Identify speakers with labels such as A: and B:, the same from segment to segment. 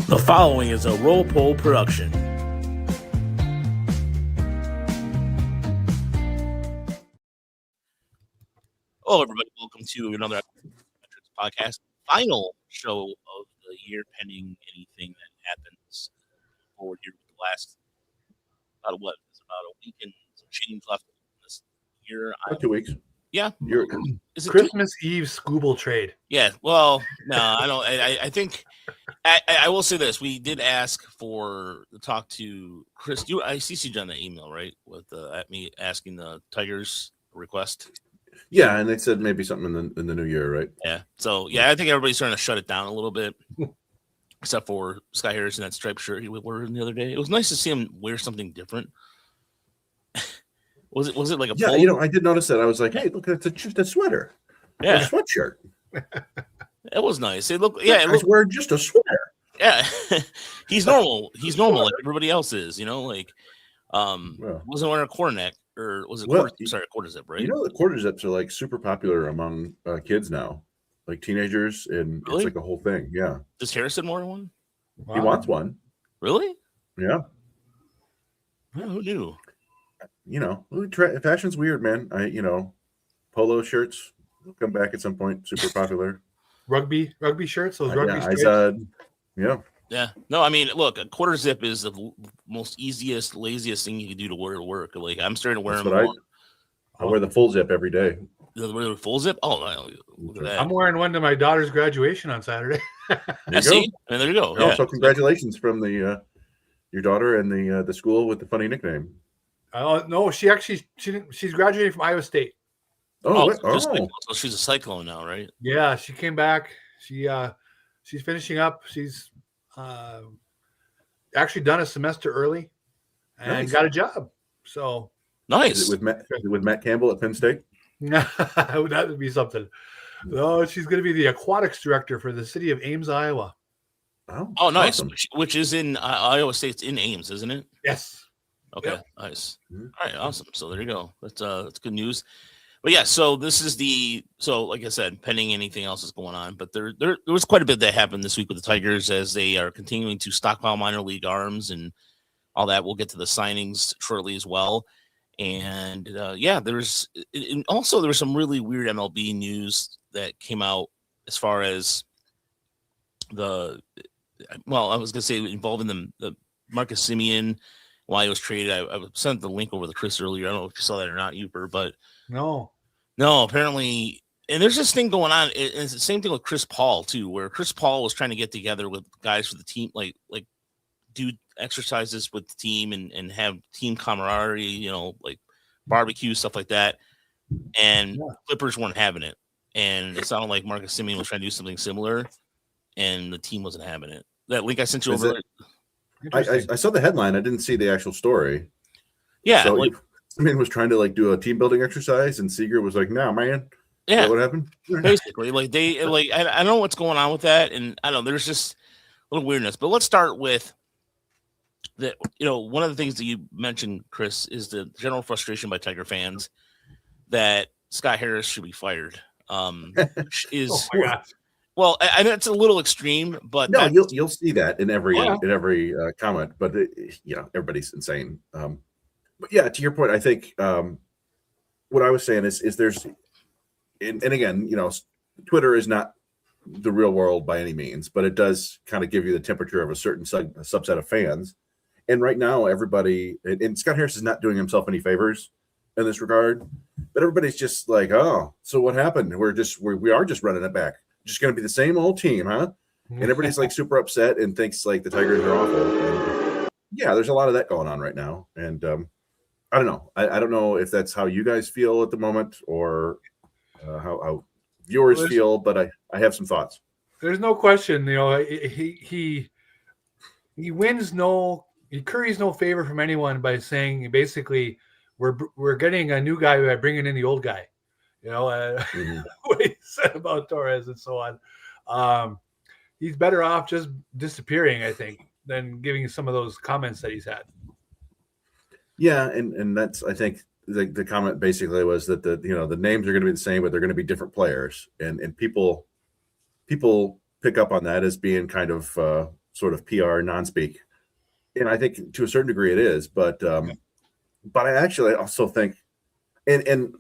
A: The following is a Roll Poll production. Hello, everybody. Welcome to another podcast. Final show of the year, pending anything that happens forward here with the last about a week and some change left in this year.
B: 2 weeks.
A: Yeah.
C: Is it Christmas Eve Scooble trade?
A: Yeah. Well, no, I don't. I think I will say this. We did ask to talk to Chris. I CC'd you on that email, right? With at me asking the Tigers request.
B: Yeah, and they said maybe something in the new year, right?
A: Yeah. So yeah, I think everybody's starting to shut it down a little bit, except for Sky Harris in that striped shirt he wore the other day. It was nice to see him wear something different. Was it like a polo?
B: I did notice that. I was like, hey, look, it's a sweater.
A: Yeah,
B: a sweatshirt.
A: It was nice. It looked
B: wearing just a sweater.
A: Yeah, he's normal. He's normal like everybody else is. Wasn't wearing a quarter neck, or was it? A quarter zip, right?
B: The quarter zips are like super popular among kids now, like teenagers, and
A: really?
B: It's like a whole thing. Yeah.
A: Does Harrison want one?
B: Wow. He wants one.
A: Really?
B: Yeah.
A: Oh, who knew?
B: Fashion's weird, man. Polo shirts will come back at some point. Super popular.
C: Rugby shirts. Those rugby stripes.
B: Yeah.
A: Yeah. No, I mean, look, a quarter zip is the most easiest, laziest thing you can do to wear to work. Like, I'm starting to wear them more.
B: I wear the full zip every day.
A: The full zip? Oh, no, look at that.
C: I'm wearing one to my daughter's graduation on Saturday.
A: You see? And there you go. Yeah.
B: Also, congratulations from your daughter and the school with the funny nickname.
C: No, she didn't. She's graduating from Iowa State.
A: So she's a Cyclone now, right?
C: Yeah, she came back. She's finishing up. She's actually done a semester early and got a job. So
A: nice.
B: Is it with Matt Campbell at Penn State?
C: That would be something. No, she's going to be the aquatics director for the city of Ames, Iowa.
A: Oh, nice. Awesome. Which is in Iowa State's in Ames, isn't it?
C: Yes.
A: Okay, yep. Nice. All right, awesome. So there you go. That's good news. But yeah, so this is like I said, pending anything else is going on. But there was quite a bit that happened this week with the Tigers as they are continuing to stockpile minor league arms and all that. We'll get to the signings shortly as well. And there was some really weird MLB news that came out as far as I was going to say involving the Marcus Semien. While he was traded, I sent the link over to Chris earlier. I don't know if you saw that or not, Uper, but
C: no,
A: apparently, and there's this thing going on. It's the same thing with Chris Paul too, where Chris Paul was trying to get together with guys for the team, like do exercises with the team and have team camaraderie, like barbecue stuff like that. And Clippers weren't having it, and it sounded like Marcus Semien was trying to do something similar, and the team wasn't having it. That link I sent you over.
B: I saw the headline. I didn't see the actual story.
A: Yeah.
B: So Semien was trying to do a team building exercise and Seager was like, no, man.
A: Yeah.
B: What happened?
A: Basically, I don't know what's going on with that. And I don't know, there's just a little weirdness, but let's start with one of the things that you mentioned, Chris, is the general frustration by Tiger fans that Sky Harris should be fired. Well, I know it's a little extreme, but
B: no, you'll see that in every comment. But everybody's insane. But yeah, to your point, I think what I was saying is there's, and again, Twitter is not the real world by any means, but it does kind of give you the temperature of a certain subset of fans. And right now, everybody, and Scott Harris is not doing himself any favors in this regard, but everybody's just like, oh, so what happened? We are just running it back. Just going to be the same old team, huh? And everybody's super upset and thinks the Tigers are awful. And yeah, there's a lot of that going on right now. And I don't know. I don't know if that's how you guys feel at the moment or how viewers feel, but I have some thoughts.
C: There's no question. He curries no favor from anyone by saying basically we're getting a new guy by bringing in the old guy. What he said about Torres and so on. He's better off just disappearing, I think, than giving some of those comments that he's had.
B: Yeah, and that's, I think, the comment basically was that the names are going to be the same, but they're going to be different players, and people pick up on that as being kind of sort of PR non-speak, and I think to a certain degree it is. But I actually also think, and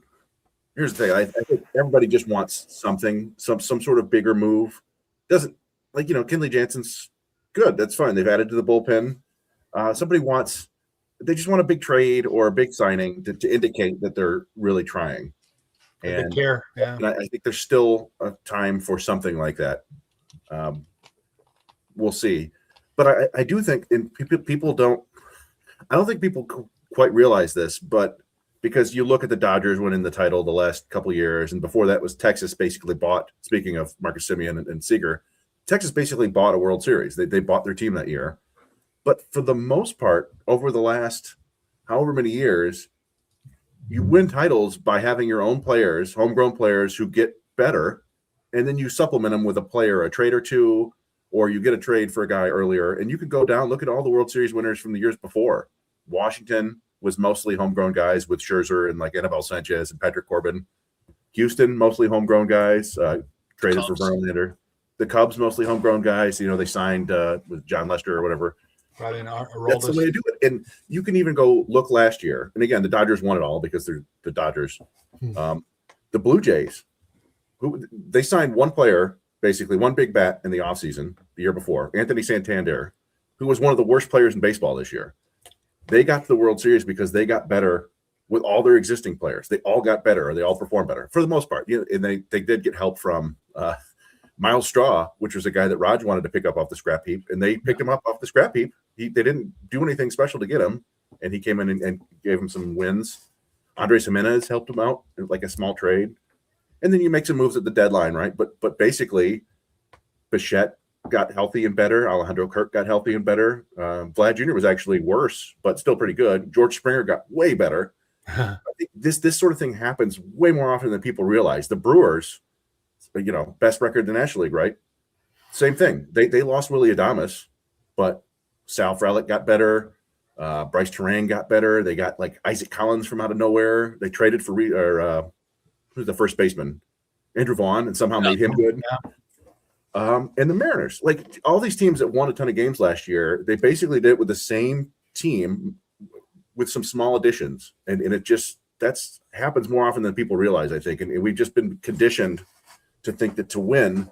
B: here's the thing: I think everybody just wants something, some sort of bigger move. Doesn't like Kenley Jensen's good. That's fine. They've added to the bullpen. They just want a big trade or a big signing to indicate that they're really trying. And
C: they care. Yeah.
B: And I think there's still a time for something like that. We'll see. But I do think, and people don't, I don't think people quite realize this, but because you look at the Dodgers winning the title the last couple of years, and before that was Texas basically bought, speaking of Marcus Semien and Seager, Texas basically bought a World Series. They bought their team that year. But for the most part, over the last however many years, you win titles by having your own players, homegrown players who get better, and then you supplement them with a trade or two, or you get a trade for a guy earlier. And you could go down, look at all the World Series winners from the years before. Washington was mostly homegrown guys with Scherzer and like Anibal Sanchez and Patrick Corbin. Houston, mostly homegrown guys, traded for Verlander. The Cubs, mostly homegrown guys. They signed with John Lester or whatever.
C: Brought in
B: That's the way to do it. And you can even go look last year. And again, the Dodgers won it all because they're the Dodgers. The Blue Jays, they signed one player, basically one big bat in the offseason the year before, Anthony Santander, who was one of the worst players in baseball this year. They got to the World Series because they got better with all their existing players. They all got better, or they all performed better for the most part. And they did get help from Miles Straw, which was a guy that Raj wanted to pick up off the scrap heap, and they picked him up off the scrap heap. They didn't do anything special to get him, and he came in and gave him some wins. Andres Jimenez helped him out in like a small trade, and then you make some moves at the deadline, right? But basically, Bichette got healthy and better. Alejandro Kirk got healthy and better. Vlad Jr. was actually worse, but still pretty good. George Springer got way better. I think this sort of thing happens way more often than people realize. The Brewers, best record in the National League, right? Same thing. They lost Willie Adames, but Sal Frelick got better. Bryce Terang got better. They got like Isaac Collins from out of nowhere. They traded for who's the first baseman? Andrew Vaughn, and somehow made him good. And the Mariners, like all these teams that won a ton of games last year, they basically did it with the same team with some small additions. And it just happens more often than people realize, I think. And we've just been conditioned to think that to win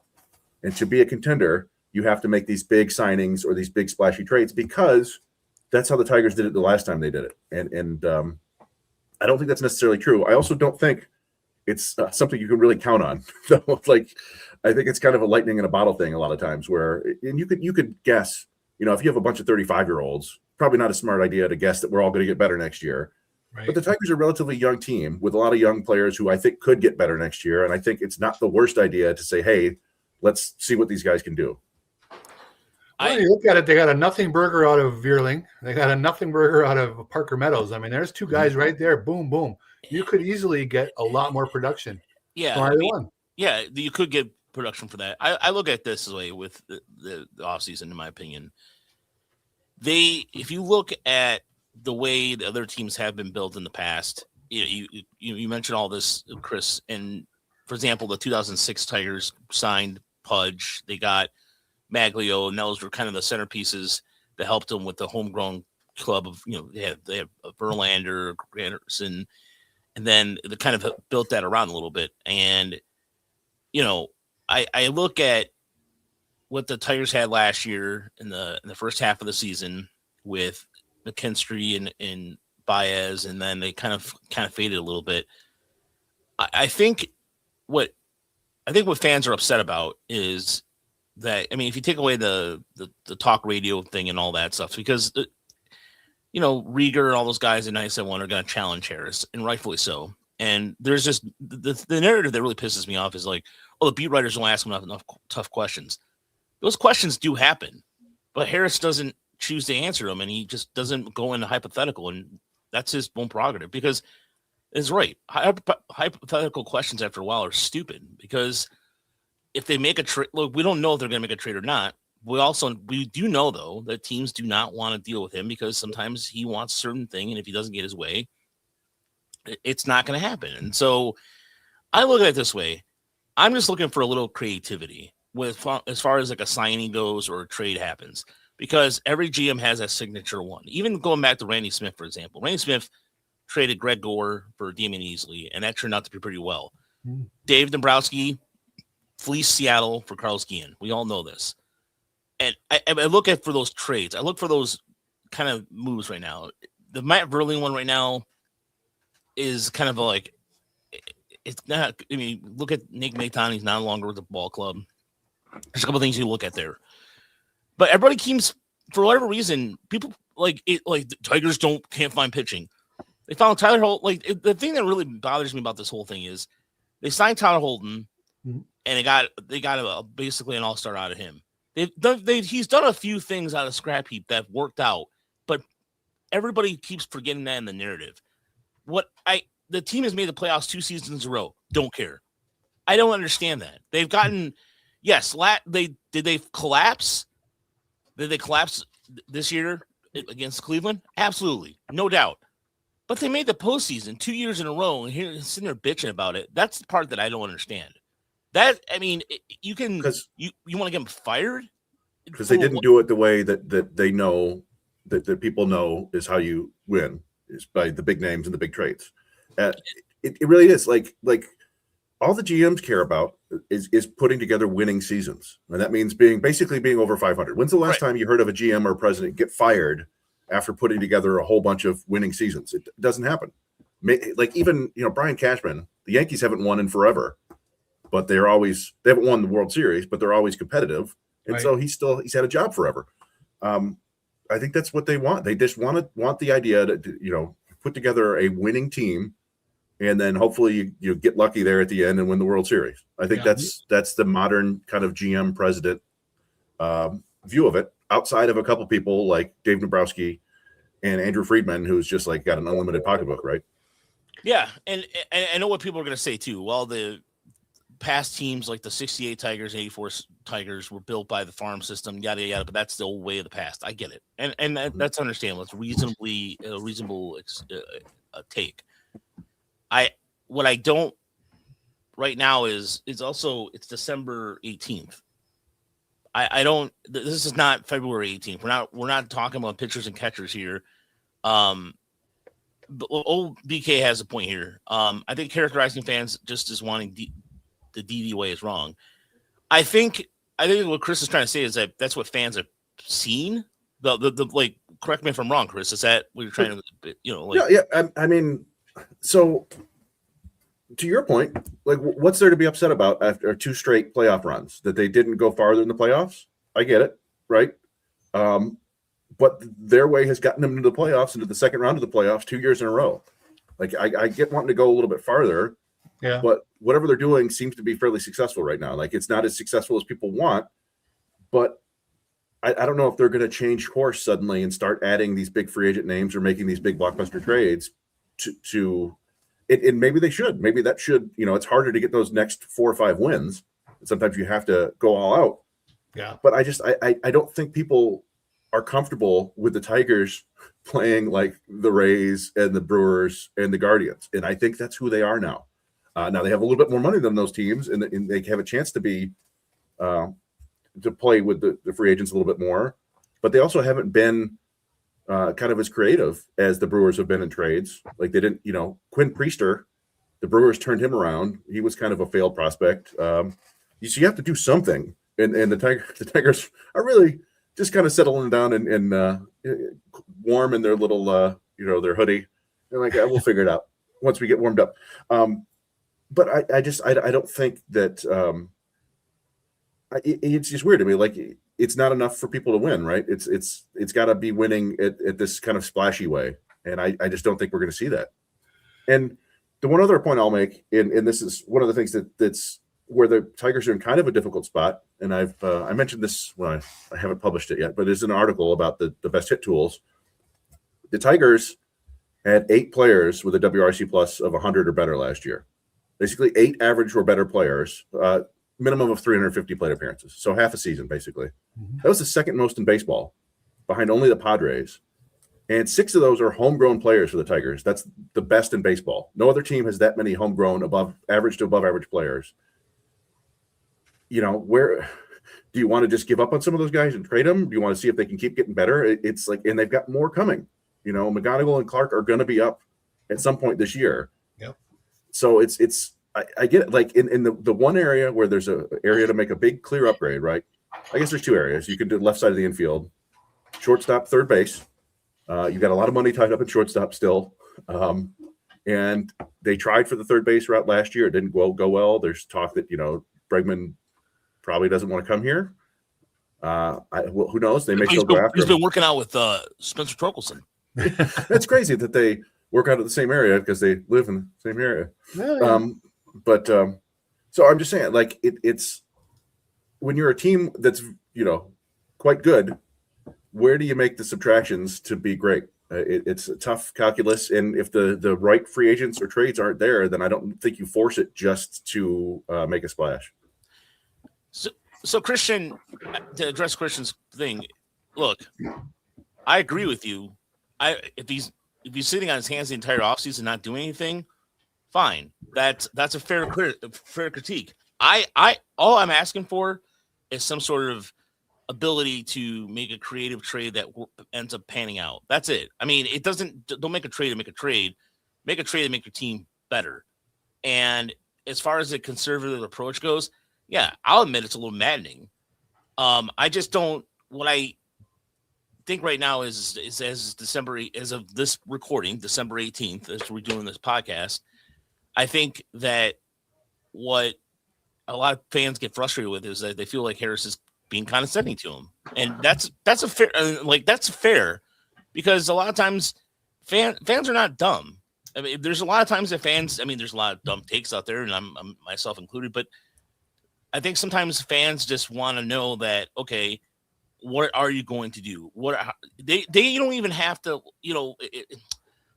B: and to be a contender, you have to make these big signings or these big splashy trades, because that's how the Tigers did it the last time they did it. And I don't think that's necessarily true. I also don't think it's something you can really count on. Like, I think it's kind of a lightning in a bottle thing a lot of times and you could guess, if you have a bunch of 35-year-olds, probably not a smart idea to guess that we're all going to get better next year. Right. But the Tigers are a relatively young team with a lot of young players who I think could get better next year. And I think it's not the worst idea to say, hey, let's see what these guys can do.
C: Well, you look at it, they got a nothing burger out of Veerling. They got a nothing burger out of Parker Meadows. I mean, there's two guys right there. Boom, boom. You could easily get a lot more production.
A: Yeah. You could get production for that. I look at this way with the offseason, in my opinion. If you look at the way the other teams have been built in the past, you mentioned all this, Chris, and for example, the 2006 Tigers signed Pudge. They got Maglio, and those were kind of the centerpieces that helped them with the homegrown club of, they have Verlander, Granderson, and then they kind of built that around a little bit. And, I look at what the Tigers had last year in the first half of the season with McKinstry and Baez, and then they kind of faded a little bit. I think what fans are upset about is that, I mean, if you take away the talk radio thing and all that stuff, because Rieger and all those guys in 97 are going to challenge Harris, and rightfully so. And there's just the narrative that really pisses me off is like, the beat writers don't ask him enough tough questions. Those questions do happen, but Harris doesn't choose to answer them, and he just doesn't go into hypothetical, and that's his own prerogative, because it's right. Hypothetical questions after a while are stupid, because if they make a trade, look, we don't know if they're going to make a trade or not. We do know, though, that teams do not want to deal with him because sometimes he wants a certain thing, and if he doesn't get his way, it's not going to happen. And so I look at it this way. I'm just looking for a little creativity. as far as like a signing goes or a trade happens, because every GM has a signature one. Even going back to Randy Smith, for example, Randy Smith traded Greg Gore for Damian Easley, and that turned out to be pretty well. Dave Dombrowski fleeced Seattle for Carlos Guillen. We all know this. And I look for those trades. I look for those kind of moves right now. The Matt Verlaine one right now is kind of like, it's not. I mean, look at Nick Maton. He's no longer with the ball club. There's a couple things you look at there, but everybody keeps, for whatever reason, people like it. Like the Tigers can't find pitching. They found Tyler Holton. The thing that really bothers me about this whole thing is they signed Tyler Holton, and they got basically an all-star out of him. He's done a few things out of scrap heap that worked out, but everybody keeps forgetting that in the narrative. The team has made the playoffs 2 seasons in a row. Don't care. I don't understand that. They've gotten, yes, did they collapse? Did they collapse this year against Cleveland? Absolutely. No doubt. But they made the postseason 2 years in a row, and here sitting there bitching about it. That's the part that I don't understand. You want to get them fired?
B: Because they didn't do it the way that they know, that people know is how you win, is by the big names and the big trades. It really is like all the GMs care about is putting together winning seasons, and that means being over 500. When's the last time you heard of a GM or a president get fired after putting together a whole bunch of winning seasons? It doesn't happen. Like even Brian Cashman, the Yankees haven't won in forever, but they haven't won the World Series, but they're always competitive, and so he's had a job forever. I think that's what they want. They just want the idea to put together a winning team, and then hopefully you get lucky there at the end and win the World Series. I think that's the modern kind of GM president view of it, outside of a couple people like Dave Dombrowski and Andrew Friedman, who's just like got an unlimited pocketbook, right?
A: Yeah, and I know what people are going to say too. Well, the past teams like the 68 Tigers, 84 Tigers were built by the farm system, yada yada. But that's the old way of the past. I get it, and that's understandable. It's a reasonable take. What I don't right now is it's December 18th. I don't. This is not February 18th. We're not talking about pitchers and catchers here. But old BK has a point here. I think characterizing fans just as wanting the DD way is wrong. I think what Chris is trying to say is that that's what fans have seen. The correct me if I'm wrong, Chris. Is that what you're trying to
B: Yeah. I mean, so to your point, like, what's there to be upset about after 2 straight playoff runs that they didn't go farther in the playoffs? I get it, right? But their way has gotten them into the playoffs, into the second round of the playoffs 2 years in a row. Like, I get wanting to go a little bit farther, but whatever they're doing seems to be fairly successful right now. Like, it's not as successful as people want, but I don't know if they're going to change course suddenly and start adding these big free agent names or making these big blockbuster trades to and maybe they should. Maybe that should, it's harder to get those next 4 or 5 wins. Sometimes you have to go all out.
C: Yeah.
B: But I don't think people are comfortable with the Tigers playing like the Rays and the Brewers and the Guardians. And I think that's who they are now. Now they have a little bit more money than those teams, and they have a chance to be to play with the free agents a little bit more. But they also haven't been kind of as creative as the Brewers have been in trades. Like they didn't, Quinn Priester, the Brewers turned him around. He was kind of a failed prospect. So you have to do something. And the Tigers are really just kind of settling down and warm in their little, their hoodie. They're like, we'll figure it out once we get warmed up. But I don't think that it's just weird to me. Like, it's not enough for people to win, right? It's got to be winning at this kind of splashy way. And I just don't think we're going to see that. And the one other point I'll make, and this is one of the things that's where the Tigers are in kind of a difficult spot. And I mentioned this, well, I haven't published it yet, but there's an article about the best hit tools. The Tigers had 8 players with a WRC plus of 100 or better last year. Basically 8 average or better players, minimum of 350 plate appearances. So half a season, basically. Mm-hmm. That was the second most in baseball, behind only the Padres. And 6 of those are homegrown players for the Tigers. That's the best in baseball. No other team has that many homegrown above average players. Where Do you want to just give up on some of those guys and trade them? Do you want to see if they can keep getting better? It's like, and they've got more coming. McGonigal and Clark are going to be up at some point this year.
C: Yep.
B: So I get it. Like in the one area where there's a area to make a big clear upgrade, right? I guess there's two areas. You can do left side of the infield, shortstop, third base. You've got a lot of money tied up in shortstop still. And they tried for the third base route last year. It didn't go well. There's talk that, Bregman probably doesn't want to come here. Who knows? They may still go after him.
A: He's been working out with Spencer Torkelson.
B: That's crazy that they work out at the same area because they live in the same area. So I'm just saying, like, it's when you're a team that's, quite good, where do you make the subtractions to be great? It's a tough calculus. And if the right free agents or trades aren't there, then I don't think you force it just to make a splash.
A: So Christian, to address Christian's thing, look, I agree with you. If he's sitting on his hands the entire offseason and not doing anything, fine. That's a fair critique. All I'm asking for is some sort of ability to make a creative trade that ends up panning out. That's it. I mean, don't make a trade to make a trade. Make a trade to make your team better. And as far as the conservative approach goes, yeah, I'll admit it's a little maddening. I just don't. What I think right now is as of this recording, December 18th, as we're doing this podcast, I think that what a lot of fans get frustrated with is that they feel like Harris is being condescending to him, and that's fair because a lot of times fans are not dumb. I mean, there's a lot of times that fans. I mean, there's a lot of dumb takes out there, and I'm myself included, but I think sometimes fans just want to know that, okay, what are you going to do? They don't even have to,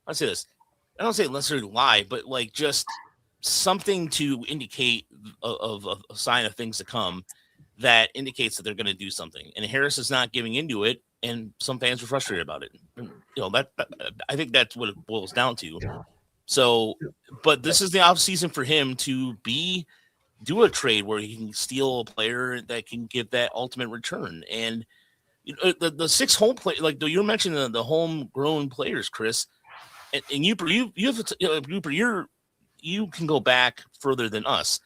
A: I say this. I don't say necessarily lie, but like just something to indicate of a sign of things to come that indicates that they're going to do something. And Harris is not giving into it, and some fans are frustrated about it. That I think that's what it boils down to. So, but this is the off season for him to do a trade where he can steal a player that can give that ultimate return. And the 6 home play, like you mentioned the homegrown players, Chris, and you can go back further than us.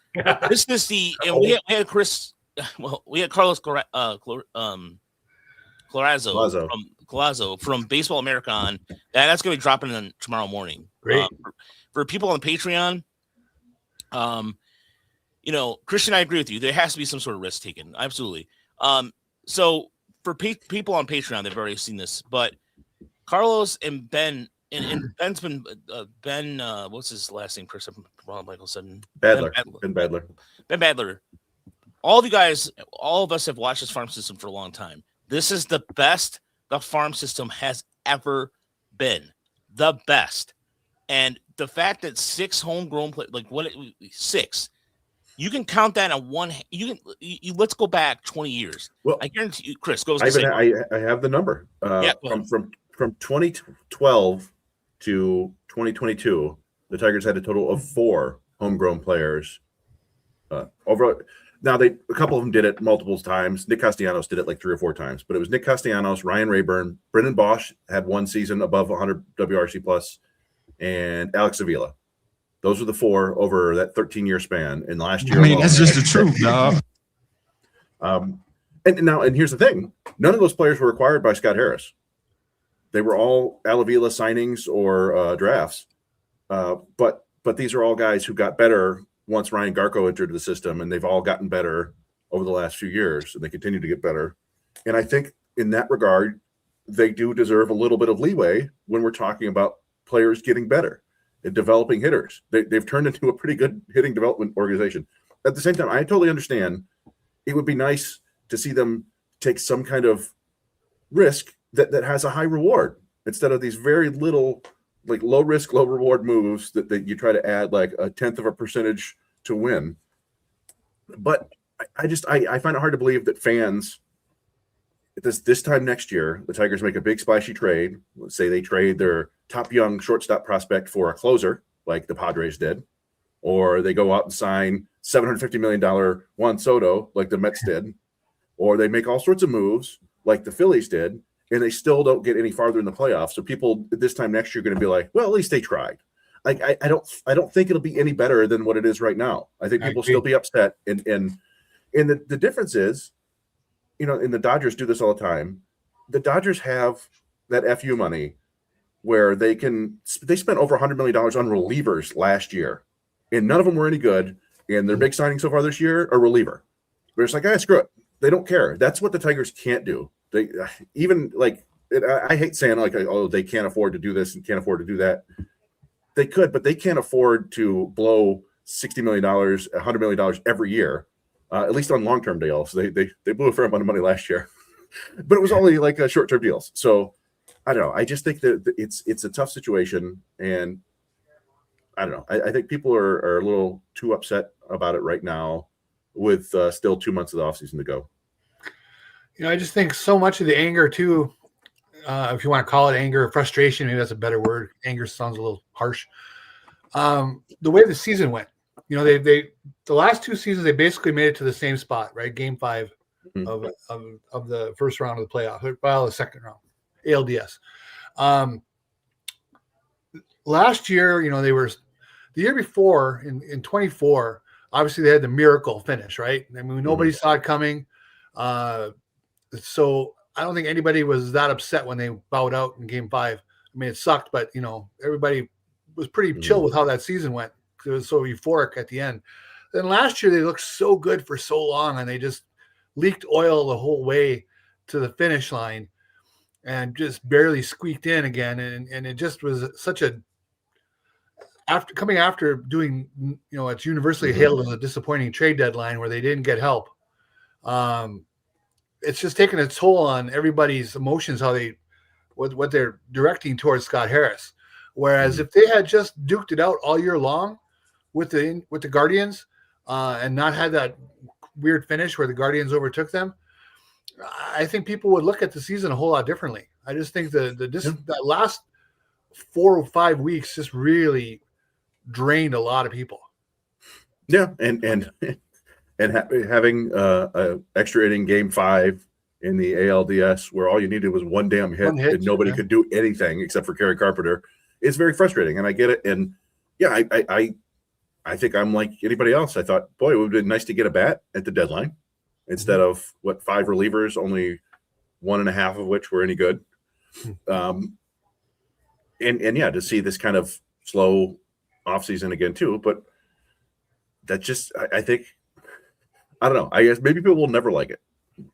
A: This is we had Chris. Well, we had Carlos Collazo from Baseball America on. That's going to be dropping in tomorrow morning.
C: Great.
A: For people on Patreon, Christian, I agree with you. There has to be some sort of risk taken. Absolutely. So for people on Patreon, they've already seen this, but Carlos and Ben, and Ben's been Ben. What's his last name? Chris, Michael said
B: Ben
A: Badler. Ben Badler. All of you guys, all of us have watched this farm system for a long time. This is the best the farm system has ever been. The best. And the fact that 6 homegrown players, 6, you can count that on one. Let's go back 20 years.
B: Well,
A: I guarantee you, Chris goes.
B: I have the number. From 2012 to 2022, the Tigers had a total of 4 homegrown players. Over now, a couple of them did it multiple times. Nick Castellanos did it like 3 or 4 times, but it was Nick Castellanos, Ryan Rayburn, Brendan Bosch had 1 season above 100 WRC plus, and Alex Avila. Those were the 4 over that 13-year span. And last year,
D: that's just the truth, dog.
B: And here's the thing: none of those players were acquired by Scott Harris. They were all Avila signings or drafts. But these are all guys who got better once Ryan Garco entered the system, and they've all gotten better over the last few years, and they continue to get better. And I think in that regard, they do deserve a little bit of leeway when we're talking about players getting better and developing hitters. They've turned into a pretty good hitting development organization. At the same time, I totally understand it would be nice to see them take some kind of risk that has a high reward instead of these very little, like low risk, low reward moves that you try to add like 0.1% to win. But I find it hard to believe that fans this time next year, the Tigers make a big splashy trade. Let's say they trade their top young shortstop prospect for a closer like the Padres did, or they go out and sign $750 million Juan Soto like the Mets did. or they make all sorts of moves like the Phillies did, and they still don't get any farther in the playoffs. So people this time next year are going to be like, well, at least they tried. Like I don't think it'll be any better than what it is right now. I think people will still be upset, and the difference is, and the Dodgers do this all the time. The Dodgers have that FU money where they spent over $100 million on relievers last year, and none of them were any good. And their big signing so far this year are reliever. They're just like, screw it. They don't care. That's what the Tigers can't do. They even like I hate saying like, oh, they can't afford to do this and can't afford to do that. They could, but they can't afford to blow $60 million, $100 million every year, at least on long-term deals. They blew a fair amount of money last year, but it was only like short-term deals. So I don't know. I just think that it's a tough situation, and I don't know. I think people are a little too upset about it right now with still 2 months of the offseason to go.
C: I just think so much of the anger too, if you want to call it anger, frustration, maybe that's a better word. Anger sounds a little harsh. The way the season went, they the last 2 seasons, they basically made it to the same spot, right? Game 5 of the first round of the playoff, well, the second round, ALDS. Last year, they were the year before in 24, obviously they had the miracle finish, right? I mean, nobody saw it coming. So I don't think anybody was that upset when they bowed out in Game 5. I mean, it sucked, but everybody was pretty chill with how that season went. It was so euphoric at the end. Then last year they looked so good for so long, and they just leaked oil the whole way to the finish line, and just barely squeaked in again. And it just was such a after doing it's universally hailed as a disappointing trade deadline where they didn't get help. It's just taking a toll on everybody's emotions, how what they're directing towards Scott Harris. Whereas if they had just duked it out all year long with the Guardians and not had that weird finish where the Guardians overtook them, I think people would look at the season a whole lot differently. I just think that last 4 or 5 weeks just really drained a lot of people.
B: Yeah, and having extra inning Game 5 in the ALDS where all you needed was one damn hit and nobody could do anything except for Kerry Carpenter, it's very frustrating, and I get it. And yeah, I think I'm like anybody else. I thought, boy, it would have been nice to get a bat at the deadline instead of 5 relievers, only 1.5 of which were any good. And yeah, to see this kind of slow offseason again too, but that just I think I don't know. I guess maybe people will never like it,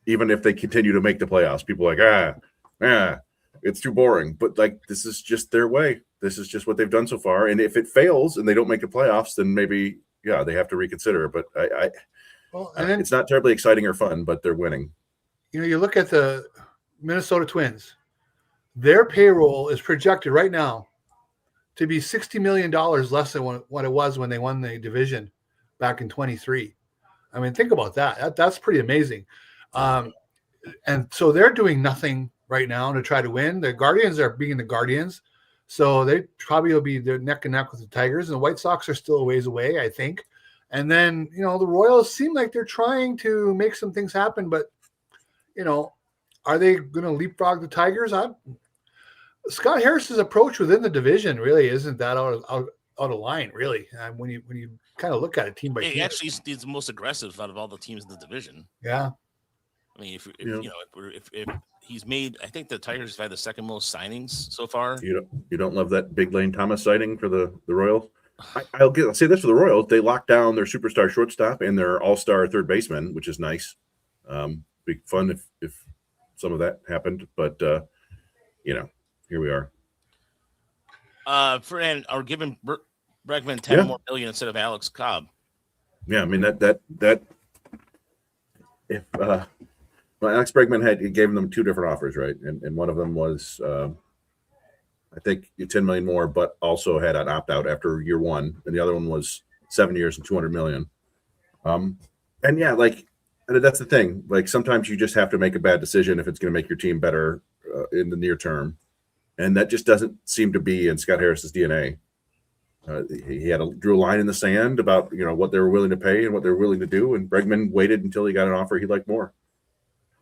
B: even if they continue to make the playoffs. People are like it's too boring. But like this is just their way. This is just what they've done so far. And if it fails and they don't make the playoffs, then maybe they have to reconsider. But it's not terribly exciting or fun. But they're winning.
C: You look at the Minnesota Twins. Their payroll is projected right now to be $60 million less than what it was when they won the division back in 23. I mean, think about that. That's pretty amazing. And so they're doing nothing right now to try to win. The Guardians are being the Guardians. So they probably will be neck and neck with the Tigers. And the White Sox are still a ways away, I think. And then, the Royals seem like they're trying to make some things happen. But, are they going to leapfrog the Tigers? Scott Harris's approach within the division really isn't that out of line, really. When you kind of look at it team by team,
A: he actually is the most aggressive out of all the teams in the division.
C: Yeah,
A: I mean, if he's made, I think the Tigers have had the second most signings so far.
B: You don't love that big Lane Thomas sighting for the Royals? I'll say this for the Royals: they locked down their superstar shortstop and their all-star third baseman, which is nice. Be fun if some of that happened, but here we are.
A: And are giving Bregman $10 more million instead of Alex Cobb.
B: Yeah, I mean that if Alex Bregman gave them 2 different offers, right? And one of them was I think $10 million more, but also had an opt-out after year 1, and the other one was 7 years and $200 million. And yeah, that's the thing. Like sometimes you just have to make a bad decision if it's going to make your team better in the near term. And that just doesn't seem to be in Scott Harris's DNA. He drew a line in the sand about what they were willing to pay and what they were willing to do, and Bregman waited until he got an offer he liked more.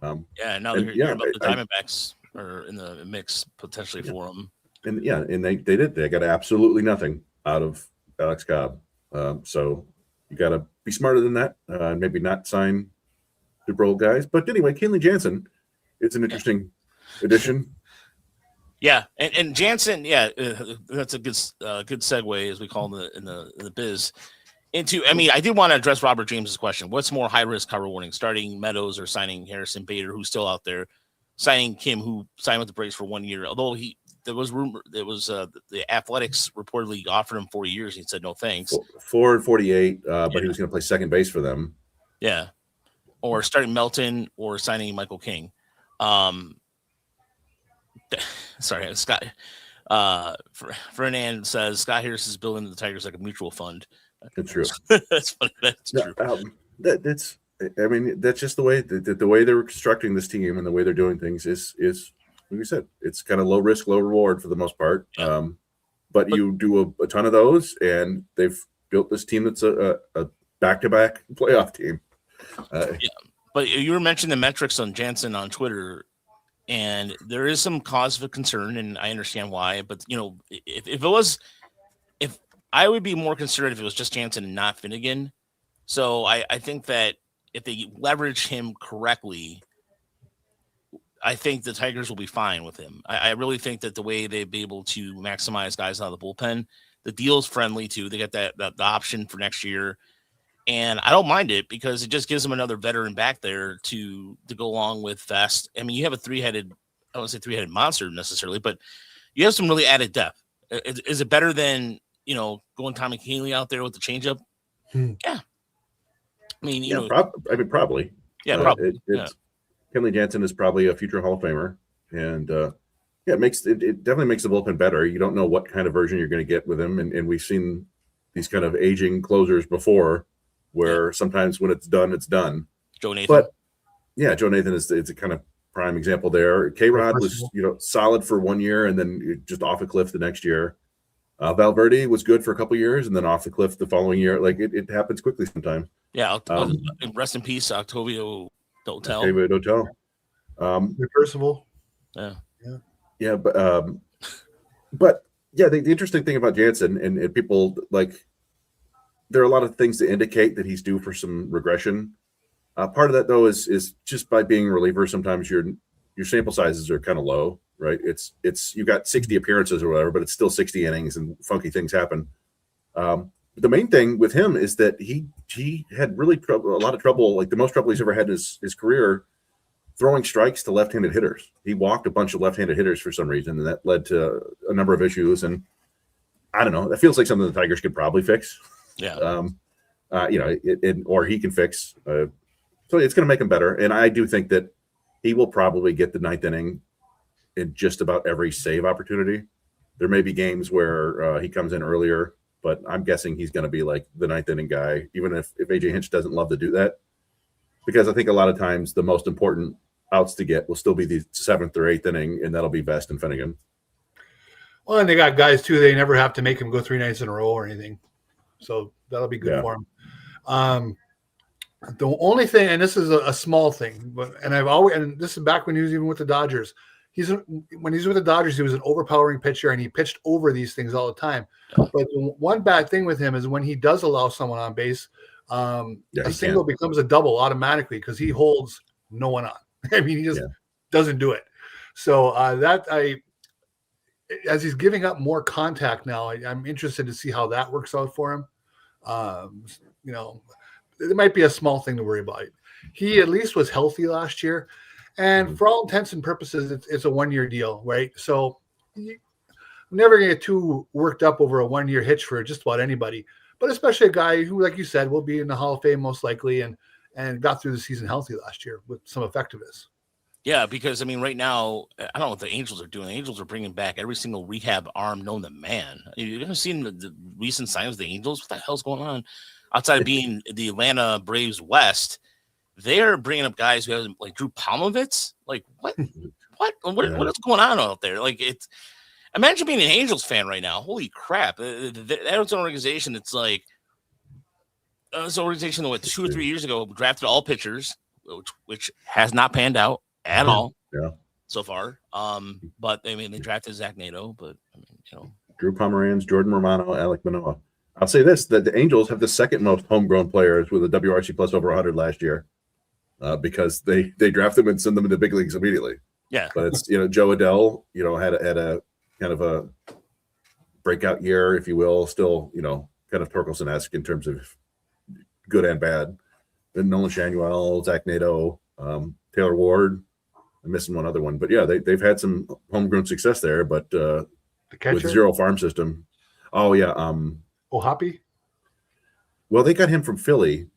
A: Now they're hearing about the Diamondbacks are in the mix potentially for him.
B: And they did. They got absolutely nothing out of Alex Cobb. So you got to be smarter than that. Maybe not sign the role guys. But anyway, Kenley Jensen, it's an interesting addition.
A: Yeah, and Jansen, that's a good segue, as we call them in the biz. I did want to address Robert James's question. What's more high risk, high rewarding? Starting Meadows or signing Harrison Bader, who's still out there, signing Kim, who signed with the Braves for 1 year. Although there was the Athletics reportedly offered him 4 years. He said no thanks.
B: 4 and 48, but he was going to play second base for them.
A: Yeah, or starting Melton or signing Michael King. Sorry, Scott. Fernand says Scott Harris is building the Tigers like a mutual fund.
B: It's true.
A: That's funny. That's true.
B: That's just the way the way they're constructing this team and the way they're doing things is like you said, it's kind of low risk, low reward for the most part.
A: Yeah.
B: But you do a ton of those, and they've built this team that's a back-to-back playoff team.
A: But you were mentioning the metrics on Jansen on Twitter. And there is some cause for concern, and I understand why. But if I would be more concerned if it was just Jansen and not Finnegan. So I think that if they leverage him correctly, I think the Tigers will be fine with him. I really think that the way they'd be able to maximize guys out of the bullpen, the deal's friendly too. They got the option for next year. And I don't mind it because it just gives them another veteran back there to go along with Vest. I mean, you have a three-headed, I won't say three-headed monster necessarily, but you have some really added depth. Is it better than, going Tommy Kenley out there with the changeup? Yeah. I mean,
B: probably.
A: Yeah, probably.
B: Kenley Jensen is probably a future Hall of Famer. And it definitely makes the bullpen better. You don't know what kind of version you're going to get with him. And we've seen these kind of aging closers before, where sometimes when it's done, it's done.
A: Joe Nathan.
B: But Joe Nathan is a kind of prime example there. K-Rod was, solid for 1 year and then just off a cliff the next year. Valverde was good for a couple years and then off the cliff the following year. Like it happens quickly sometimes.
A: Yeah. Rest in peace, Octavio Dotel.
C: Percival.
A: Yeah.
B: Yeah. But the interesting thing about Jansen and people there are a lot of things to indicate that he's due for some regression. Part of that, though, is just by being a reliever, sometimes your sample sizes are kind of low, right? It's you got 60 appearances or whatever, but it's still 60 innings and funky things happen. The main thing with him is that he had really a lot of trouble, like the most trouble he's ever had in his career, throwing strikes to left-handed hitters. He walked a bunch of left-handed hitters for some reason, and that led to a number of issues. And I don't know, that feels like something the Tigers could probably fix.
A: Yeah.
B: Or he can fix. So it's going to make him better. And I do think that he will probably get the ninth inning in just about every save opportunity. There may be games where he comes in earlier, but I'm guessing he's going to be like the ninth inning guy, even if AJ Hinch doesn't love to do that. Because I think a lot of times the most important outs to get will still be the seventh or eighth inning, and that'll be Vest and Finnegan.
C: Well, and they got guys, too. They never have to make him go 3 nights in a row or anything. So that'll be good for him. The only thing, and this is a small thing, and this is back when he was even with the Dodgers. When he's with the Dodgers, he was an overpowering pitcher, and he pitched over these things all the time. But the one bad thing with him is when he does allow someone on base, a single becomes a double automatically because he holds no one on. I mean, he just doesn't do it. So as he's giving up more contact now, I'm interested to see how that works out for him. It might be a small thing to worry about. He at least was healthy last year, and for all intents and purposes, it's a 1 year deal, right? So I'm never going to get too worked up over a 1 year hitch for just about anybody, but especially a guy who, like you said, will be in the Hall of Fame most likely, and got through the season healthy last year with some effectiveness.
A: Yeah, because, I mean, right now, I don't know what the Angels are doing. The Angels are bringing back every single rehab arm known to man. You've ever seen the recent signs of the Angels? What the hell's going on? Outside of being the Atlanta Braves West, they're bringing up guys who have, like, Drew Pomovitz. Like, what is going on out there? Like, imagine being an Angels fan right now. Holy crap. That's an organization that's like, it's an organization that 2 or 3 years ago drafted all pitchers, which has not panned out at all.
B: Yeah.
A: So far. But I mean, they drafted Zach Nato, but I mean,
B: Drew Pomeranz, Jordan Romano, Alec Manoa. I'll say this: that the Angels have the second most homegrown players with a WRC plus over 100 last year, because they draft them and send them into big leagues immediately.
A: Yeah.
B: But it's Joe Adell, had a kind of a breakout year, if you will, still kind of Torkelson-esque in terms of good and bad. Then Nolan Shanuel, Zach Nato, Taylor Ward. I'm missing one other one, but yeah, they've had some homegrown success there, but with zero farm system. Oh yeah,
C: Hoppy.
B: Well, they got him from Philly.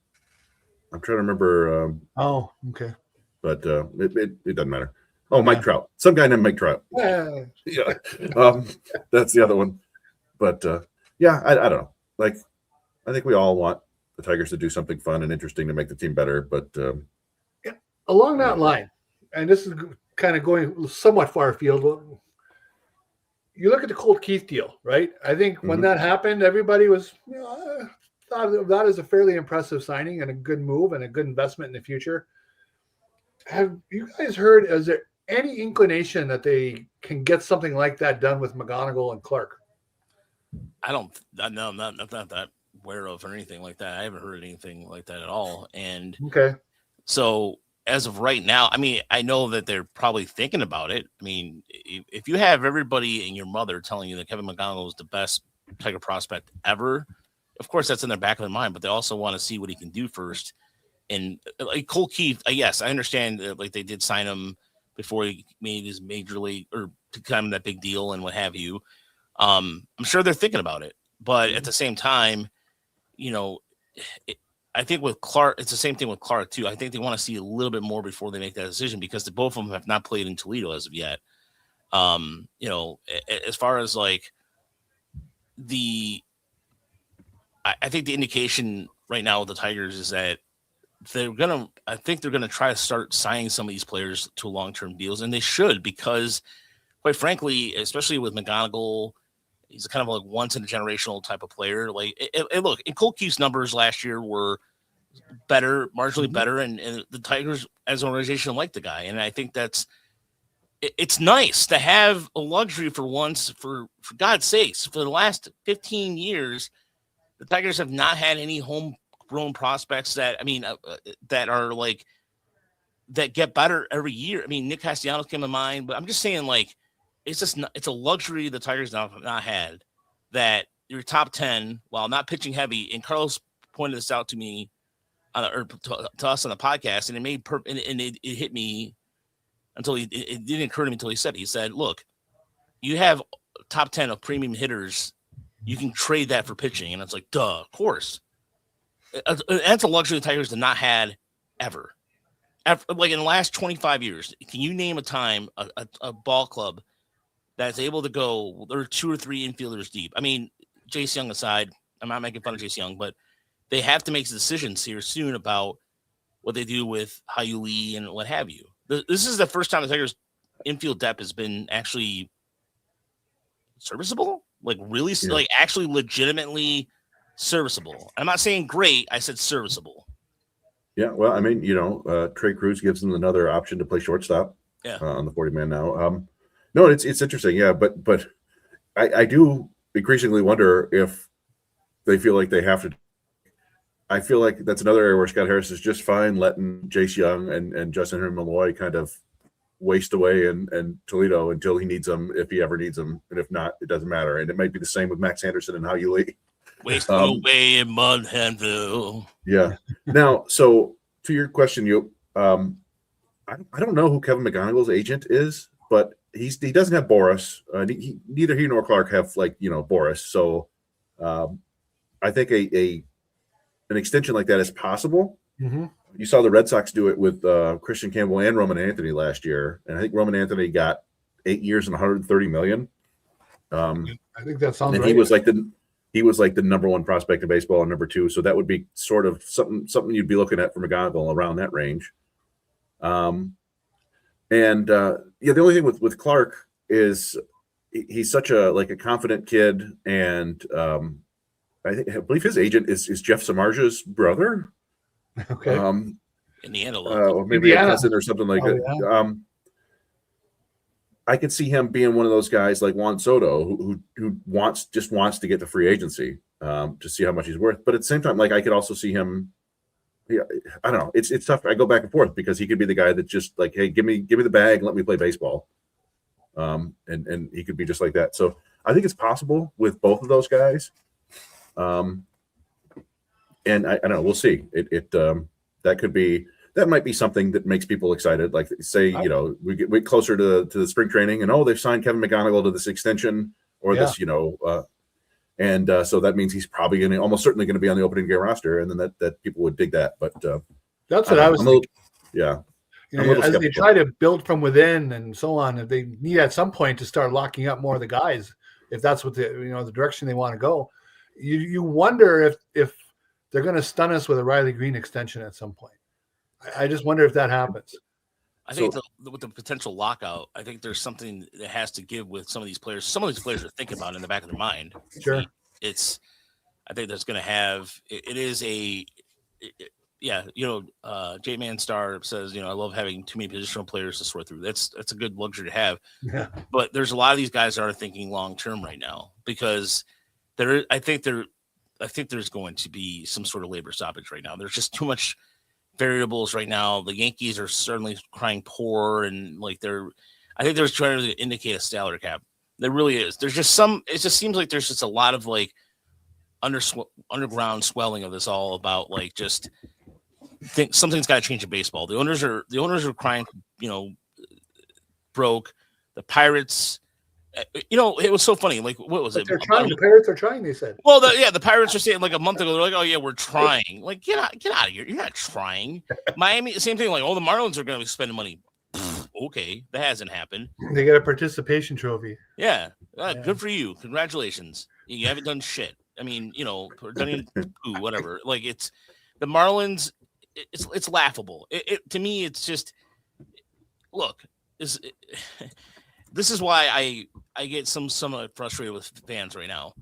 B: I'm trying to remember.
C: Oh, okay.
B: But it doesn't matter. Oh, Mike Trout, some guy named Mike Trout.
C: Yeah.
B: That's the other one. But yeah, I don't know. Like, I think we all want the Tigers to do something fun and interesting to make the team better. But
C: along that line, and this is kind of going somewhat far afield. You look at the Colt Keith deal, right? I think when that happened, everybody was thought of that as a fairly impressive signing and a good move and a good investment in the future. Have you guys heard? Is there any inclination that they can get something like that done with McGonigal and Clark?
A: No, I'm not that aware of or anything like that. I haven't heard anything like that at all. And so as of right now, I mean, I know that they're probably thinking about it. I mean, if you have everybody and your mother telling you that Kevin McGonigal is the best Tiger prospect ever, of course that's in their back of their mind, but they also want to see what he can do first. And like Cole Keith, yes, I understand that, like, they did sign him before he made his major league or become that big deal and what have you. I'm sure they're thinking about it, but at the same time, I think with Clark, it's the same thing with Clark too. I think they want to see a little bit more before they make that decision because both of them have not played in Toledo as of yet. As far as like I think the indication right now with the Tigers is that I think they're gonna try to start signing some of these players to long-term deals, and they should, because quite frankly, especially with McGonigal, he's kind of like once in a generational type of player. Like, look, and Cole Keith's numbers last year were better, marginally better, and the Tigers as an organization like the guy. And I think it's nice to have a luxury for once, for God's sakes. For the last 15 years, the Tigers have not had any homegrown prospects that are like that get better every year. I mean, Nick Castellanos came to mind, but I'm just saying, like, it's a luxury the Tigers have not had, that your top 10, while not pitching heavy, and Carlos pointed this out to me to us on the podcast, and it hit me until it didn't occur to me until he said, look, you have top 10 of premium hitters, you can trade that for pitching. And it's like, duh, of course. That's a luxury the Tigers have not had ever. Like in the last 25 years, can you name a time a ball club that's able to go, there are 2 or 3 infielders deep? I mean, Jace Young aside, I'm not making fun of Jace Young, but they have to make decisions here soon about what they do with Hyu Lee and what have you. This is the first time the Tigers infield depth has been actually serviceable, like really, like actually legitimately serviceable. I'm not saying great. I said serviceable.
B: Yeah, well, I mean, Trey Cruz gives them another option to play shortstop. On the 40-man now. No, it's interesting. Yeah, but I do increasingly wonder if they feel like they have to. I feel like that's another area where Scott Harris is just fine letting Jace Young and Justin Henry Malloy kind of waste away in Toledo until he needs them, if he ever needs them, and if not, it doesn't matter. And it might be the same with Max Anderson and Hyu Lee.
A: Waste away in Mudhenville.
B: Yeah. Now, so to your question, I don't know who Kevin McGonigal's agent is, but he doesn't have Boris. Neither he nor Clark have Boris. So I think an extension like that is possible. Mm-hmm. You saw the Red Sox do it with Christian Campbell and Roman Anthony last year, and I think Roman Anthony got 8 years and $130 million.
C: I think that sounds right.
B: He was like the number 1 prospect in baseball and number 2, so that would be sort of something you'd be looking at for McGonigal around that range. The only thing with Clark is he's such a confident kid, and I believe his agent is Jeff Samardzij's brother.
C: Okay.
A: Indiana,
B: or maybe
C: Indiana.
B: a cousin or something like that.
C: Yeah.
B: I could see him being one of those guys like Juan Soto who wants to get to free agency to see how much he's worth. But at the same time, like I could also see him. Yeah, I don't know. It's tough. I go back and forth because he could be the guy that just like, hey, give me the bag and let me play baseball. And he could be just like that. So I think it's possible with both of those guys. And I don't know. We'll see. That might be something that makes people excited. Like say, we get closer to the spring training and they've signed Kevin McGonigal to this extension or this, so that means he's probably almost certainly going to be on the opening day roster. And then that people would dig that. But
C: that's what I was thinking.
B: Yeah.
C: As they try to build from within and so on, if they need at some point to start locking up more of the guys, if that's what the direction they want to go, you wonder if they're going to stun us with a Riley Green extension at some point. I just wonder if that happens.
A: I think with the potential lockout, I think there's something that has to give with some of these players. Some of these players are thinking about it in the back of their mind.
C: Sure.
A: I think that's going to have. J-Man Star says, I love having too many positional players to sort through. That's a good luxury to have.
C: Yeah.
A: But there's a lot of these guys that are thinking long term right now because I think there's going to be some sort of labor stoppage right now. There's just too much variables right now. The Yankees are certainly crying poor, and I think they're trying to indicate a salary cap. There really is. There's just it just seems like there's just a lot of underground swelling of this all about just think something's got to change in baseball. The owners are crying, broke. The Pirates, it was so funny. Like, what was it?
C: They're trying. The Pirates are trying. They said.
A: Well, the Pirates are saying a month ago. They're like, "Oh yeah, we're trying." Like, get out of here. You're not trying. Miami, same thing. Like, the Marlins are going to be spending money. Okay, that hasn't happened.
C: They get a participation trophy.
A: Yeah, good for you. Congratulations. You haven't done shit. I mean, whatever. Like, it's the Marlins. It's laughable. To me, it's just look. This is why I get somewhat frustrated with fans right now.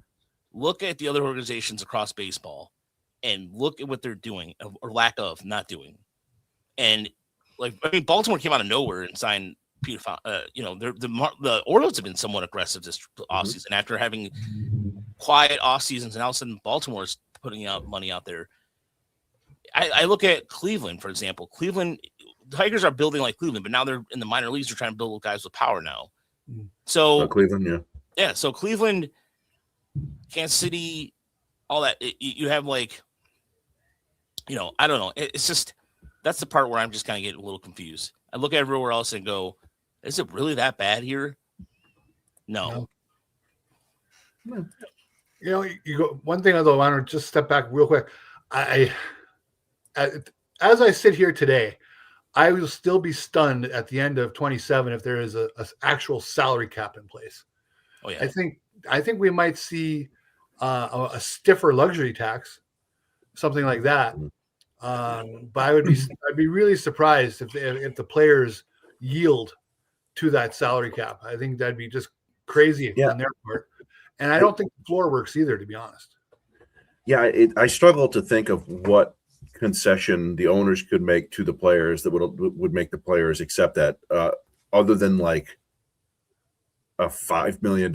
A: Look at the other organizations across baseball and look at what they're doing or lack of not doing. And Baltimore came out of nowhere and signed Peter. The Orioles have been somewhat aggressive this offseason after having quiet off seasons, and all of a sudden Baltimore's putting out money out there. I look at Cleveland, for example. Cleveland Tigers are building like Cleveland, but now they're in the minor leagues. They're trying to build guys with power now. So
B: Cleveland,
A: yeah. So Cleveland, Kansas City, all that. You have I don't know. It's just that's the part where I'm just kind of getting a little confused. I look at everywhere else and go, is it really that bad here? No.
C: You go. One thing, although, I want to just step back real quick. As I sit here today, I will still be stunned at the end of 27 if there is a actual salary cap in place.
A: Oh yeah.
C: I think we might see a stiffer luxury tax, something like that. But I'd be really surprised if the players yield to that salary cap. I think that'd be just crazy on their part. And I don't think the floor works either, to be honest.
B: Yeah, I struggle to think of what concession the owners could make to the players that would make the players accept that, other than a $5 million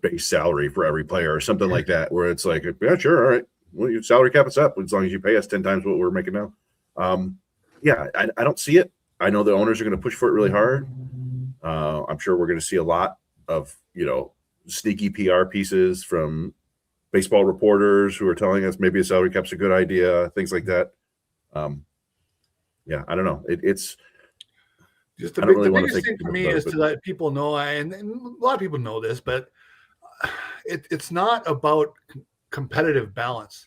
B: base salary for every player or something like that, where it's like, yeah, sure, all right, well, your salary cap is up as long as you pay us 10 times what we're making now. I don't see it. I know the owners are going to push for it really hard. I'm sure we're going to see a lot of sneaky PR pieces from baseball reporters who are telling us maybe a salary cap's a good idea, things like that. I don't know. It's
C: just the biggest thing for me is to let people know, and a lot of people know this, but it's not about competitive balance.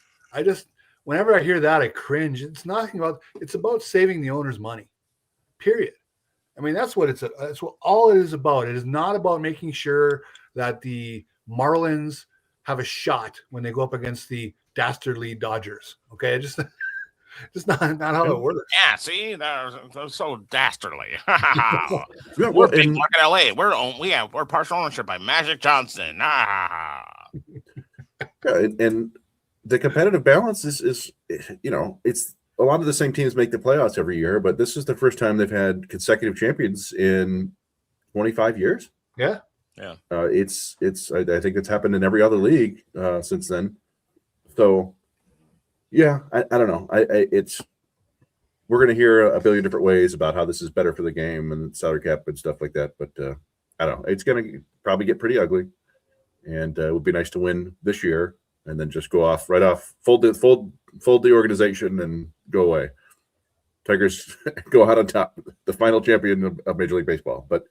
C: Whenever I hear that, I cringe. It's about saving the owner's money, period. I mean, that's what that's what all it is about. It is not about making sure that the Marlins have a shot when they go up against the dastardly Dodgers. Okay, just not how it works.
A: Yeah, see, they're so dastardly. We're big market LA. We're partial ownership by Magic Johnson.
B: And the competitive balance is it's a lot of the same teams make the playoffs every year, but this is the first time they've had consecutive champions in 25 years.
C: Yeah.
A: Yeah.
B: I think it's happened in every other league since then. So, yeah, I don't know. We're going to hear a billion different ways about how this is better for the game and salary cap and stuff like that. But I don't know. It's going to probably get pretty ugly, and it would be nice to win this year and then just go off right off, fold the organization and go away. Tigers go out on top, the final champion of Major League Baseball. But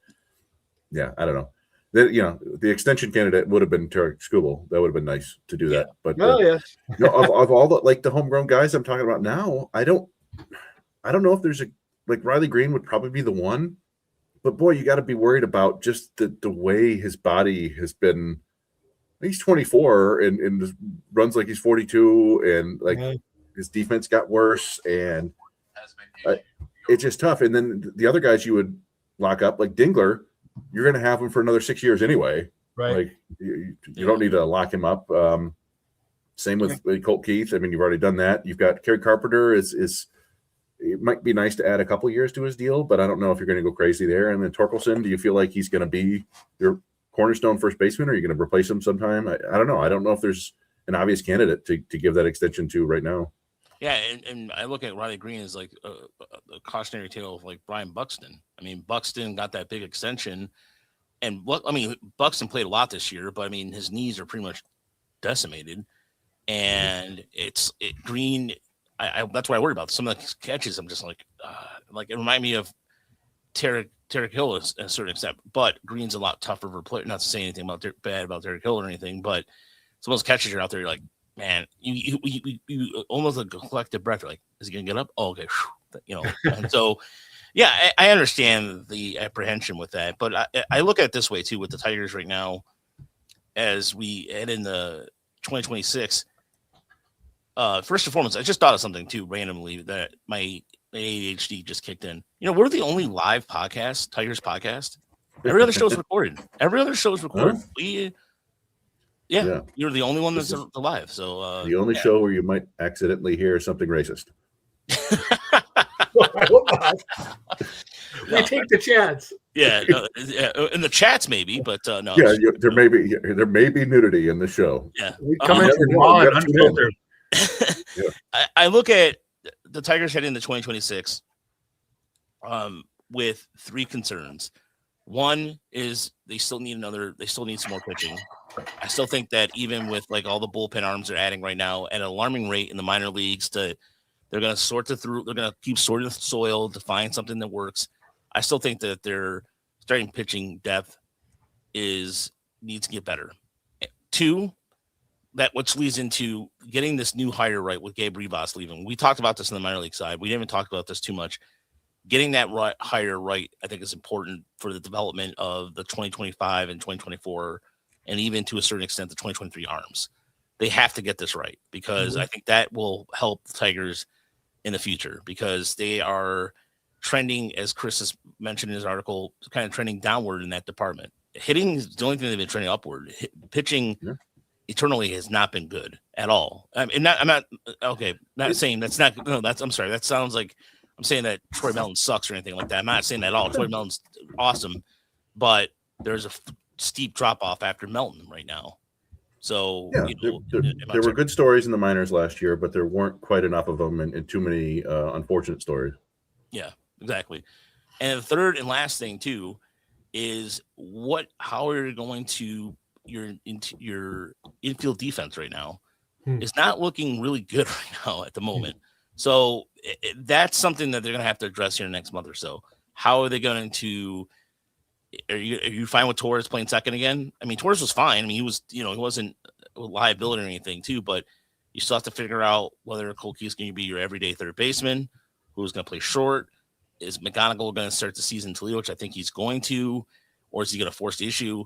B: yeah, I don't know. The extension candidate would have been Tarek Skubal. That would have been nice to do that. But
C: yes.
B: Of all the homegrown guys I'm talking about now, I don't know if there's Riley Green would probably be the one. But boy, you got to be worried about just the way his body has been. He's 24 and runs like he's 42, and his defense got worse, and it's just tough. And then the other guys you would lock up, like Dingler, you're going to have him for another 6 years anyway.
C: Right.
B: Like you don't need to lock him up. Same with Colt Keith. I mean, you've already done that. You've got Kerry Carpenter is it might be nice to add a couple years to his deal, but I don't know if you're going to go crazy there. And then Torkelson, do you feel like he's going to be your cornerstone first baseman, or are you going to replace him sometime? I don't know. I don't know if there's an obvious candidate to give that extension to right now.
A: Yeah, and I look at Riley Green as like a cautionary tale of like Brian Buxton. I mean, Buxton got that big extension, and Buxton played a lot this year, but I mean, his knees are pretty much decimated, and Green. That's what I worry about. Some of the catches, I'm just like it reminded me of Tarek Hill at a certain extent, but Green's a lot tougher of a player. Not to say anything bad about Tarek Hill or anything, but some of those catches are out there. You're like, man, you almost like a collective breath. You're like, is he gonna get up? Oh, okay, And so, yeah, I understand the apprehension with that, but I look at it this way too with the Tigers right now, as we head into 2026. First and foremost, I just thought of something too randomly that my ADHD just kicked in. We're the only live podcast, Tigers podcast. Every other show is recorded.
B: Huh?
A: Yeah, you're the only one that's alive. So
B: the only show where you might accidentally hear something racist.
C: I hope not. We take the chance.
A: Yeah, in the chats maybe, but no.
B: Yeah, there may be nudity in the show.
A: Yeah,
C: we come in raw and unfiltered.
A: I look at the Tigers heading into 2026 with three concerns. One is they still need some more pitching. I still think that even with like all the bullpen arms they're adding right now at an alarming rate in the minor leagues, they're going to keep sorting the soil to find something that works. I still think that their starting pitching depth needs to get better. Two, which leads into getting this new hire right with Gabe Rivas leaving. We talked about this in the minor league side. We didn't even talk about this too much. Getting that hire right, I think, is important for the development of the 2025 and 2024, and even to a certain extent, the 2023 arms. They have to get this right because I think that will help the Tigers in the future because they are trending, as Chris has mentioned in his article, kind of trending downward in that department. Hitting is the only thing they've been trending upward. Pitching eternally has not been good at all. Not saying that's not. No, I'm sorry. That sounds like I'm saying that Troy Melton sucks or anything like that. I'm not saying that at all. Troy Melton's awesome, but there's a steep drop off after Melton right now. So
B: there were good stories in the minors last year, but there weren't quite enough of them, and too many unfortunate stories.
A: Yeah, exactly. And the third and last thing too is how are you going to your infield defense right now? It's not looking really good right now at the moment. So that's something that they're going to have to address here in the next month or so. How are they going to? Are you fine with Torres playing second again? I mean, Torres was fine. I mean, he was, he wasn't a liability or anything too, but you still have to figure out whether Colkey is going to be your everyday third baseman, who's going to play short. Is McGonigal going to start the season Toledo, which I think he's going to, or is he going to force the issue?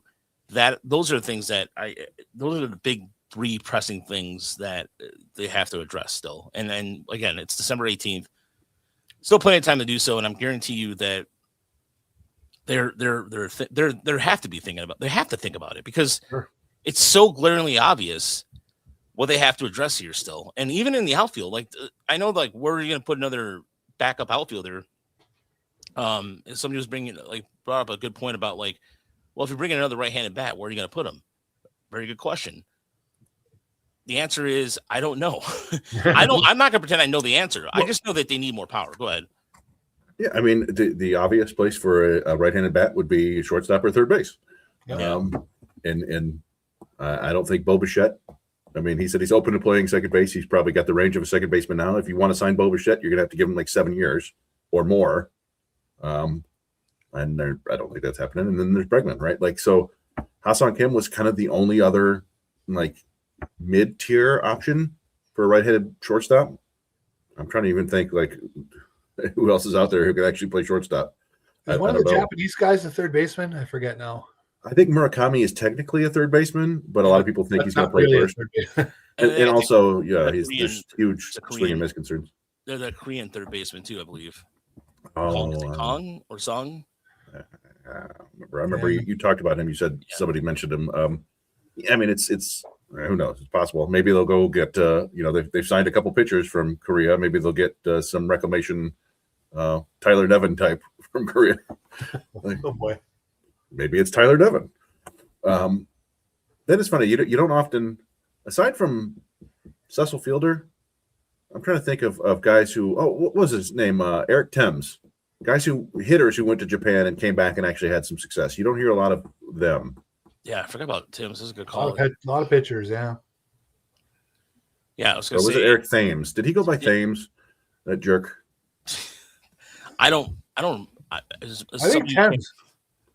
A: Those are things those are the big three pressing things that they have to address still. And then again, it's December 18th, still plenty of time to do so. And I'm guarantee you that they have to think about it because it's so glaringly obvious what they have to address here still. And even in the outfield, like I know, like where are you going to put another backup outfielder? Somebody was brought up a good point about like, well, if you're bringing another right-handed bat, where are you going to put him? Very good question. The answer is I don't know. I'm not going to pretend I know the answer. I just know that they need more power. Go ahead.
B: Yeah, I mean the obvious place for a right-handed bat would be shortstop or third base.
A: Yeah.
B: And I don't think Bo Bichette. I mean, he said he's open to playing second base. He's probably got the range of a second baseman now. If you want to sign Bo Bichette, you're going to have to give him like 7 years or more. And I don't think that's happening. And then there's Bregman, right? Like, so Ha-Seong Kim was kind of the only other like mid-tier option for a right-handed shortstop. I'm trying to even think like who else is out there who could actually play shortstop.
C: Is one of the Japanese guys the third baseman? I forget now.
B: I think Murakami is technically a third baseman, but a lot of people think he's going to play first. And also, yeah, there's huge swing and miss concerns.
A: They're the Korean third baseman too, I believe.
B: Kong
A: or Sung?
B: I remember you talked about him. You said somebody mentioned him. I mean, it's who knows? It's possible. Maybe they'll go get they've signed a couple pitchers from Korea. Maybe they'll get some reclamation Tyler Nevin type from Korea.
C: Oh boy.
B: Maybe it's Tyler Nevin. Then it's funny. You don't often, aside from Cecil Fielder, I'm trying to think of guys who. What was his name? Eric Thames. Hitters who went to Japan and came back and actually had some success. You don't hear a lot of them.
A: Yeah, I forgot about Thames. This is a good call.
C: A lot of pitchers, yeah.
A: Yeah, I was going to say.
B: Was it Eric Thames? Did he go by Thames? That jerk.
A: I think
C: Thames.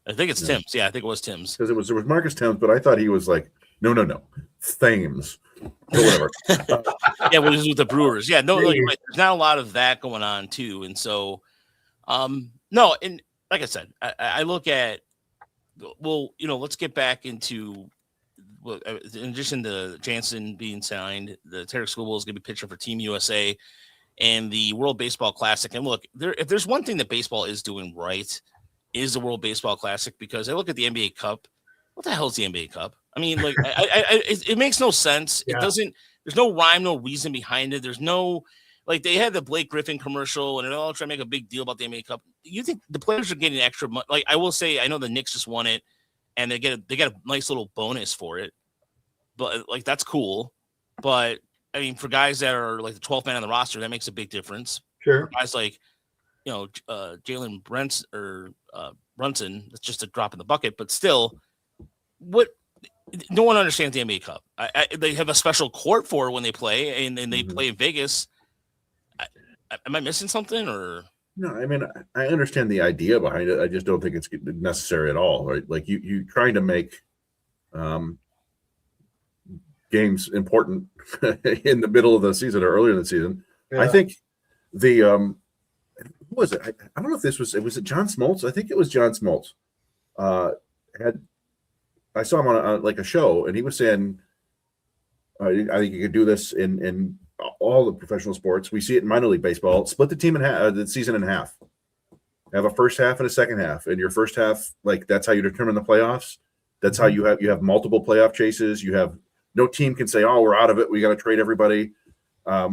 A: I think it's Tim's. Yeah, I think it was Tim's.
B: Because there was Marcus Thames, but I thought he was like, no, Thames. Or whatever.
A: Yeah, well, this was with the Brewers. Yeah, no, you're right. There's not a lot of that going on too. And so no, and like I said, I look at let's get back into in addition to Jansen being signed, the Tarek Schoolwell is gonna be pitching for Team USA and the World Baseball Classic. And look, if there's one thing that baseball is doing right, is the World Baseball Classic, because I look at the NBA Cup. What the hell is the NBA Cup? I mean, like, it makes no sense. Yeah. It doesn't. There's no rhyme, no reason behind it. There's no, like, they had the Blake Griffin commercial, and they're all trying to make a big deal about the NBA Cup. You think the players are getting extra money? Like, I will say, I know the Knicks just won it, and they get a nice little bonus for it. But like, that's cool. But I mean, for guys that are like the 12th man on the roster, that makes a big difference.
C: Sure.
A: For guys like, Jalen Brunson, that's just a drop in the bucket, but still, no one understands the NBA Cup. They have a special court for it when they play, and they play in Vegas. Am I missing something, or?
B: No, I mean, I understand the idea behind it. I just don't think it's necessary at all, right? Like you trying to make games important in the middle of the season or earlier in the season. Yeah. I think who was it? I don't know if was it John Smoltz? I think it was John Smoltz. I saw him on like a show, and he was saying, I think you could do this in all the professional sports. We see it in minor league baseball. Split the team in half, the season in half. Have a first half and a second half. And your first half, like, that's how you determine the playoffs. That's how you have multiple playoff chases. You have no team can say, "Oh, we're out of it. We got to trade everybody." I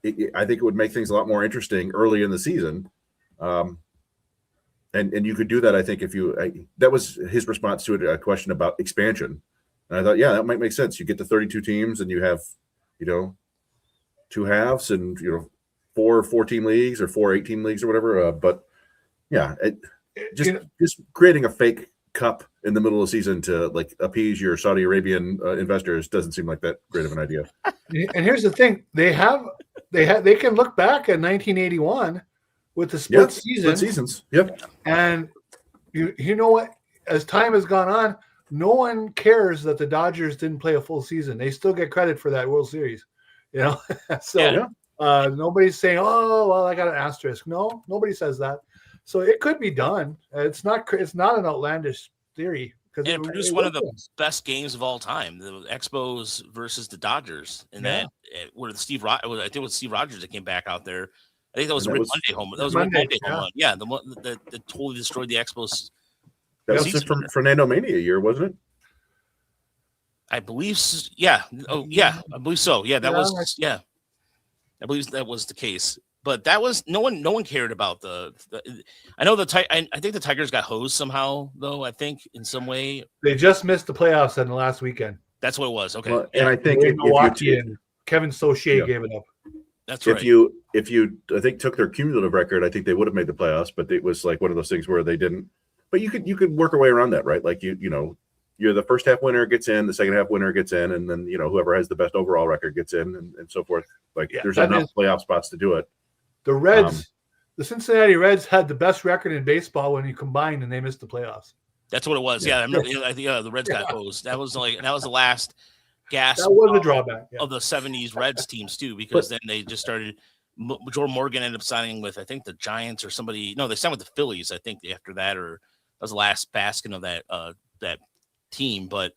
B: think it would make things a lot more interesting early in the season. And you could do that, I think, that was his response to a question about expansion. And I thought, yeah, that might make sense. You get to 32 teams and you have, 2 halves and, 4 14 leagues or 4 18 leagues or whatever. But yeah, just creating a fake cup in the middle of the season to like appease your Saudi Arabian investors doesn't seem like that great of an idea.
C: And here's the thing: they can look back at 1981 with the split
B: seasons. Yep.
C: And you know what? As time has gone on, no one cares that the Dodgers didn't play a full season. They still get credit for that World Series. So nobody's saying, "Oh, well, I got an asterisk." No, nobody says that. So it could be done. It's not an outlandish theory.
A: And it produced one of the best games of all time, the Expos versus the Dodgers. And that, where I think it was Steve Rogers that came back out there. I think that was a Rick Monday home. That was a Rick Monday home run. Yeah, the one that totally destroyed the Expos.
B: That was from Fernando Mania year, wasn't it?
A: I believe, yeah. Oh, yeah, I believe so. Yeah, that was, yeah. I believe that was the case. But that was no one cared about the I know I think the Tigers got hosed somehow, though. I think in some way
C: they just missed the playoffs in the last weekend.
A: That's what it was. Okay,
B: well, and I think if
C: Milwaukee and Kevin Saucier gave it up.
A: That's right.
B: If you I think took their cumulative record, I think they would have made the playoffs, but it was like one of those things where they didn't. But you could work a way around that, right? Like you're the first half winner gets in, the second half winner gets in, and then whoever has the best overall record gets in, and so forth. Like there's enough playoff spots to do it.
C: The Reds, the Cincinnati Reds had the best record in baseball when you combined, and they missed the playoffs.
A: That's what it was. Yeah, I remember. I think the Reds got hosed. That was the last gasp.
C: That was a drawback
A: of the '70s Reds teams too, because then they just started. Jordan Morgan ended up signing with I think the Giants or somebody. No, they signed with the Phillies. I think after that, or that was the last bastion of that team. But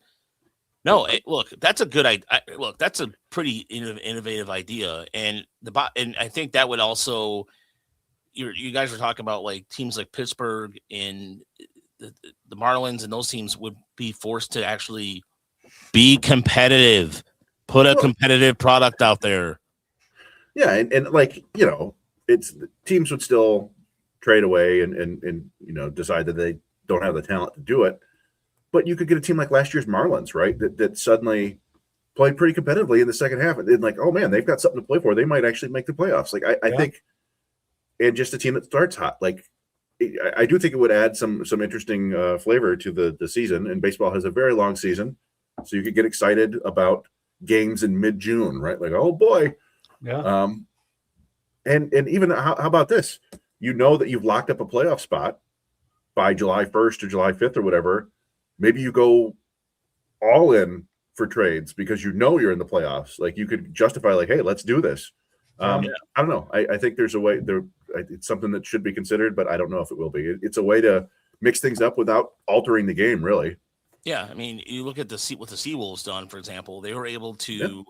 A: no, look, that's a good idea. Look, that's a pretty innovative idea, and I think that would also. You guys were talking about like teams like Pittsburgh and the Marlins, and those teams would be forced to actually be competitive, put a competitive product out there.
B: Yeah, and like it's teams would still trade away and decide that they don't have the talent to do it. But you could get a team like last year's Marlins, right? That suddenly played pretty competitively in the second half, and like, oh man, they've got something to play for. They might actually make the playoffs. Like I think, and just a team that starts hot. Like I do think it would add some interesting flavor to the season. And baseball has a very long season, so you could get excited about games in mid-June, right? Like, oh boy,
C: yeah.
B: And even how about this? That you've locked up a playoff spot by July 1st or July 5th or whatever. Maybe you go all in for trades because you're in the playoffs. Like you could justify, like, hey, let's do this. I don't know. I think there's a way there. It's something that should be considered, but I don't know if it will be. It's a way to mix things up without altering the game, really.
A: Yeah, I mean, you look at what the Seawolves done, for example. They were able to.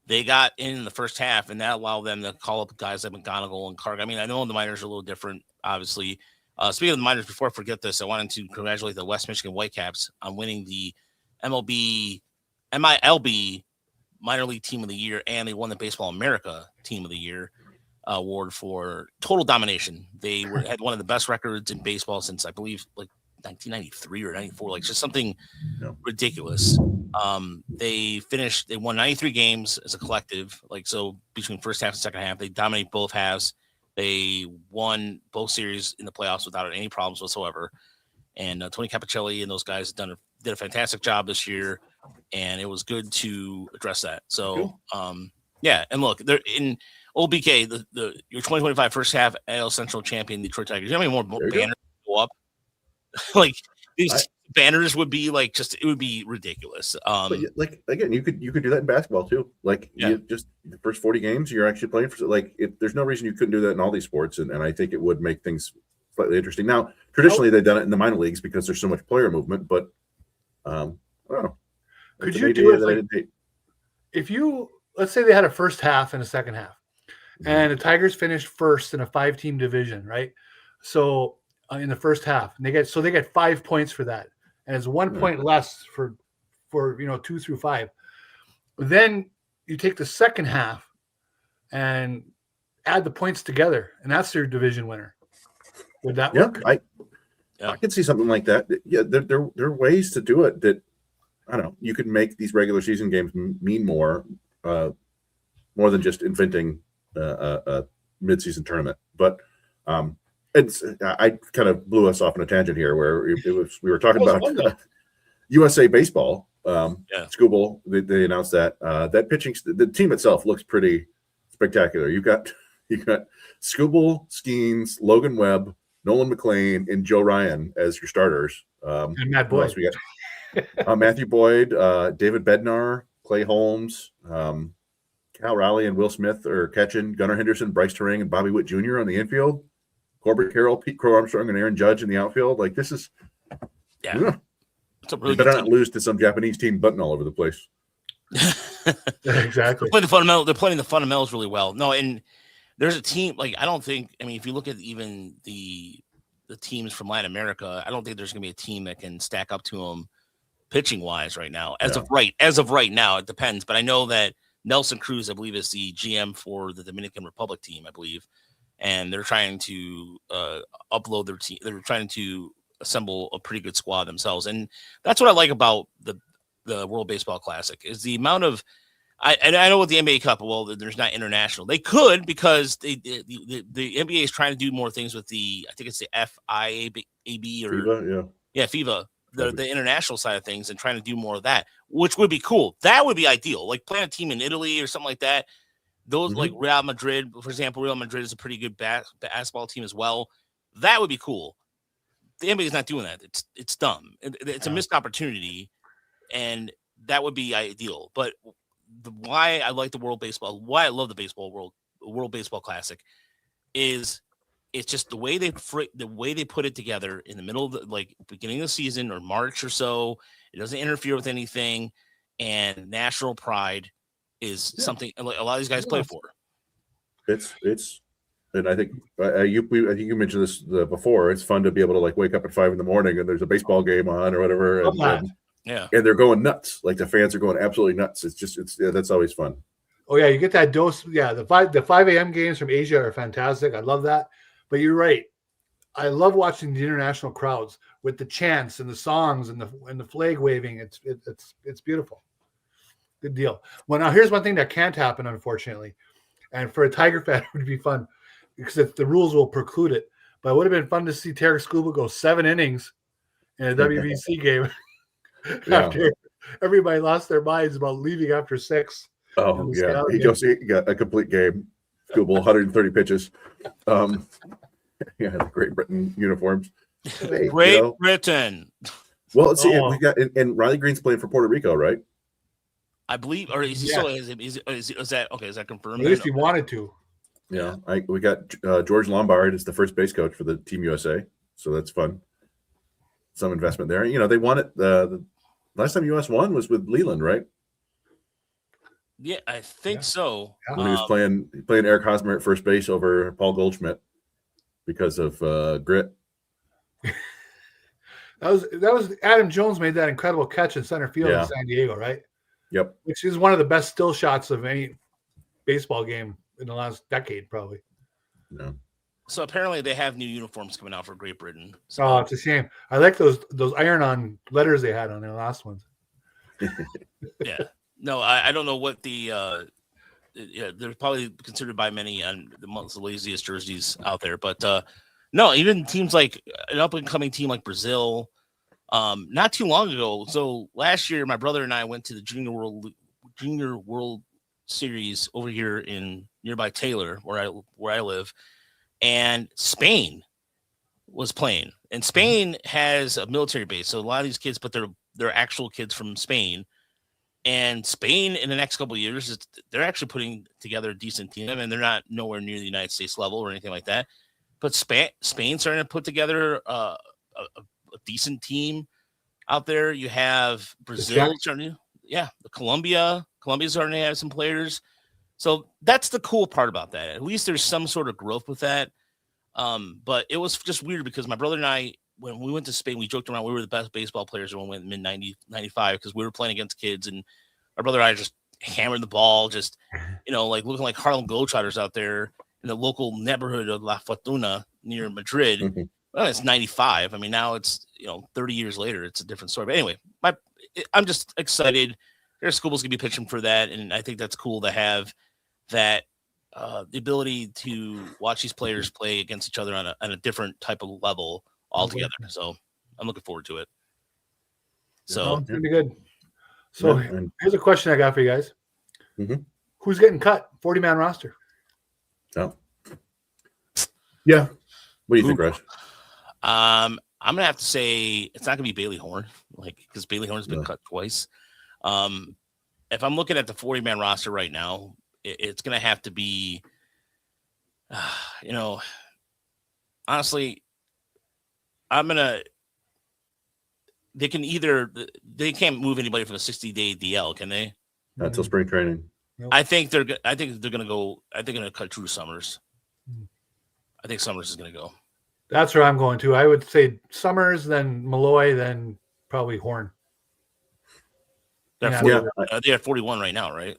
A: They got in the first half, and that allowed them to call up guys like McGonigal and Carg. I mean, I know the minors are a little different, obviously. Speaking of the minors, before I forget this, I wanted to congratulate the West Michigan Whitecaps on winning the MILB Minor League Team of the Year, and they won the Baseball America Team of the Year award for total domination. They had one of the best records in baseball since, I believe, like 1993 or 94, like just something ridiculous. They won 93 games as a collective, like, so between first half and second half, they dominated both halves. They won both series in the playoffs without any problems whatsoever. And Tony Capicelli and those guys did a fantastic job this year, and it was good to address that. So, yeah, and look, they're in OBK, your 2025 first half AL Central champion Detroit Tigers. You know how many more banners go up? Like these banners would be like it would be ridiculous.
B: But like again, you could do that in basketball too. Like you just the first 40 games you're actually playing for. Like there's no reason you couldn't do that in all these sports, and I think it would make things slightly interesting. Now, traditionally they've done it in the minor leagues because there's so much player movement. But I don't know.
C: Could you do it? Like, if let's say they had a first half and a second half, and the Tigers finished first in a 5-team division, right? So in the first half, and they get 5 points for that, and it's 1 point less for 2 through 5. Then you take the second half and add the points together, and that's your division winner. Would that work?
B: I could see something like that. Yeah, there are ways to do it that I don't know. You could make these regular season games mean more than just inventing a midseason tournament. But I kind of blew us off on a tangent here, where we were talking about USA Baseball. Scooble, they announced that pitching, the team itself looks pretty spectacular. You got Scooble, Skeens, Logan Webb, Nolan McLean, and Joe Ryan as your starters.
C: And Matt Boyd.
B: We got Matthew Boyd, David Bednar, Clay Holmes, Cal Raleigh and Will Smith are catching, Gunnar Henderson, Bryce Terang, and Bobby Witt Jr. on the infield, Corbett Carroll, Pete Crow Armstrong, and Aaron Judge in the outfield. Like, this is
A: it's a really
B: better
A: good
B: not lose to some Japanese team button all over the place.
C: Exactly.
A: They're playing the fundamentals really well. No, and there's a team, like, if you look at even the teams from Latin America, I don't think there's going to be a team that can stack up to them pitching wise right now. As of right now, it depends. But I know that Nelson Cruz, I believe, is the GM for the Dominican Republic team, I believe, and they're trying to upload their team. They're trying to assemble a pretty good squad themselves, and that's what I like about the World Baseball Classic is the amount of. I know with the NBA Cup, well, there's not international. They could because the NBA is trying to do more things with I think it's the FIAB or
B: FIBA,
A: FIBA, the international side of things, and trying to do more of that, which would be cool. That would be ideal. Like playing a team in Italy or something like that. Those like Real Madrid, for example, Real Madrid is a pretty good basketball team as well. That would be cool. The NBA is not doing that. It's dumb. It's a missed opportunity, and that would be ideal. But why I like why I love the World Baseball Classic is it's just the way they put it together in the middle of the beginning of the season or March or so. It doesn't interfere with anything, and national pride is something a lot of these guys play for.
B: It's and I think you mentioned this before. It's fun to be able to wake up at 5 a.m. and there's a baseball game on or whatever. And they're going nuts. Like the fans are going absolutely nuts. That's always fun.
C: Oh yeah, you get that dose. Yeah, the 5 a.m. games from Asia are fantastic. I love that. But you're right. I love watching the international crowds with the chants and the songs and the flag waving. It's beautiful. Good deal. Well, now here's one thing that can't happen, unfortunately, and for a Tiger fan, it would be fun because if the rules will preclude it. But it would have been fun to see Tarek Skubal go 7 innings in a WBC game. After everybody lost their minds about leaving after 6.
B: Oh yeah, he got a complete game. Skubal, 130 pitches. Great Britain uniforms. Hey,
A: Britain.
B: Well, let's see. We got and Riley Green's playing for Puerto Rico, right?
A: I believe, or is he still? Is that okay? Is that confirmed?
C: At least he wanted to.
B: Yeah, we got George Lombard is the first base coach for the Team USA, so that's fun. Some investment there. They won it. The last time US won was with Leland, right?
A: Yeah, I think so.
B: When he was playing Eric Hosmer at first base over Paul Goldschmidt because of grit.
C: That was Adam Jones made that incredible catch in center field in San Diego, right?
B: Yep.
C: Which is one of the best still shots of any baseball game in the last decade, probably.
B: No.
A: So apparently they have new uniforms coming out for Great Britain. So.
C: Oh, it's a shame. I like those iron-on letters they had on their last ones.
A: Yeah. No, I don't know what they're probably considered by many the laziest jerseys out there. But no, even teams like an up-and-coming team like Brazil, not too long ago. So last year, my brother and I went to the Junior World Series over here in nearby Taylor, where I live. And Spain was playing, and Spain has a military base. So a lot of these kids, but they're actual kids from Spain, and Spain in the next couple of years, they're actually putting together a decent team, and they're not nowhere near the United States level or anything like that. But Spain's starting to put together a decent team out there. You have Brazil starting Colombia's starting to have some players. So that's the cool part about that. At least there's some sort of growth with that. But it was just weird because my brother and I, when we went to Spain, we joked around. We were the best baseball players when we went mid 95 because we were playing against kids, and my brother and I just hammered the ball, just looking like Harlem Globetrotters out there in the local neighborhood of La Fortuna near Madrid.
B: Mm-hmm.
A: Well, it's 95. I mean, now it's 30 years later, it's a different story. But anyway, I'm just excited. Their Skubal's gonna be pitching for that, and I think that's cool to have that the ability to watch these players play against each other on a different type of level altogether. So I'm looking forward to it. So
C: it's gonna be good. So here's a question I got for you guys.
B: Mm-hmm.
C: Who's getting cut? 40-man roster.
B: Oh. Yeah. What do you think, Rush?
A: I'm gonna have to say it's not gonna be Bailey Horn, because Bailey Horn's been cut twice. If I'm looking at the 40-man roster right now, it's going to have to be, honestly, they can't move anybody from a 60-day DL, can they?
B: Not till spring training.
C: Nope.
A: I think they're going to cut Drew Summers. I think Summers is going to go.
C: That's where I'm going to. I would say Summers, then Malloy, then probably Horn.
A: They're at 41 right now, right?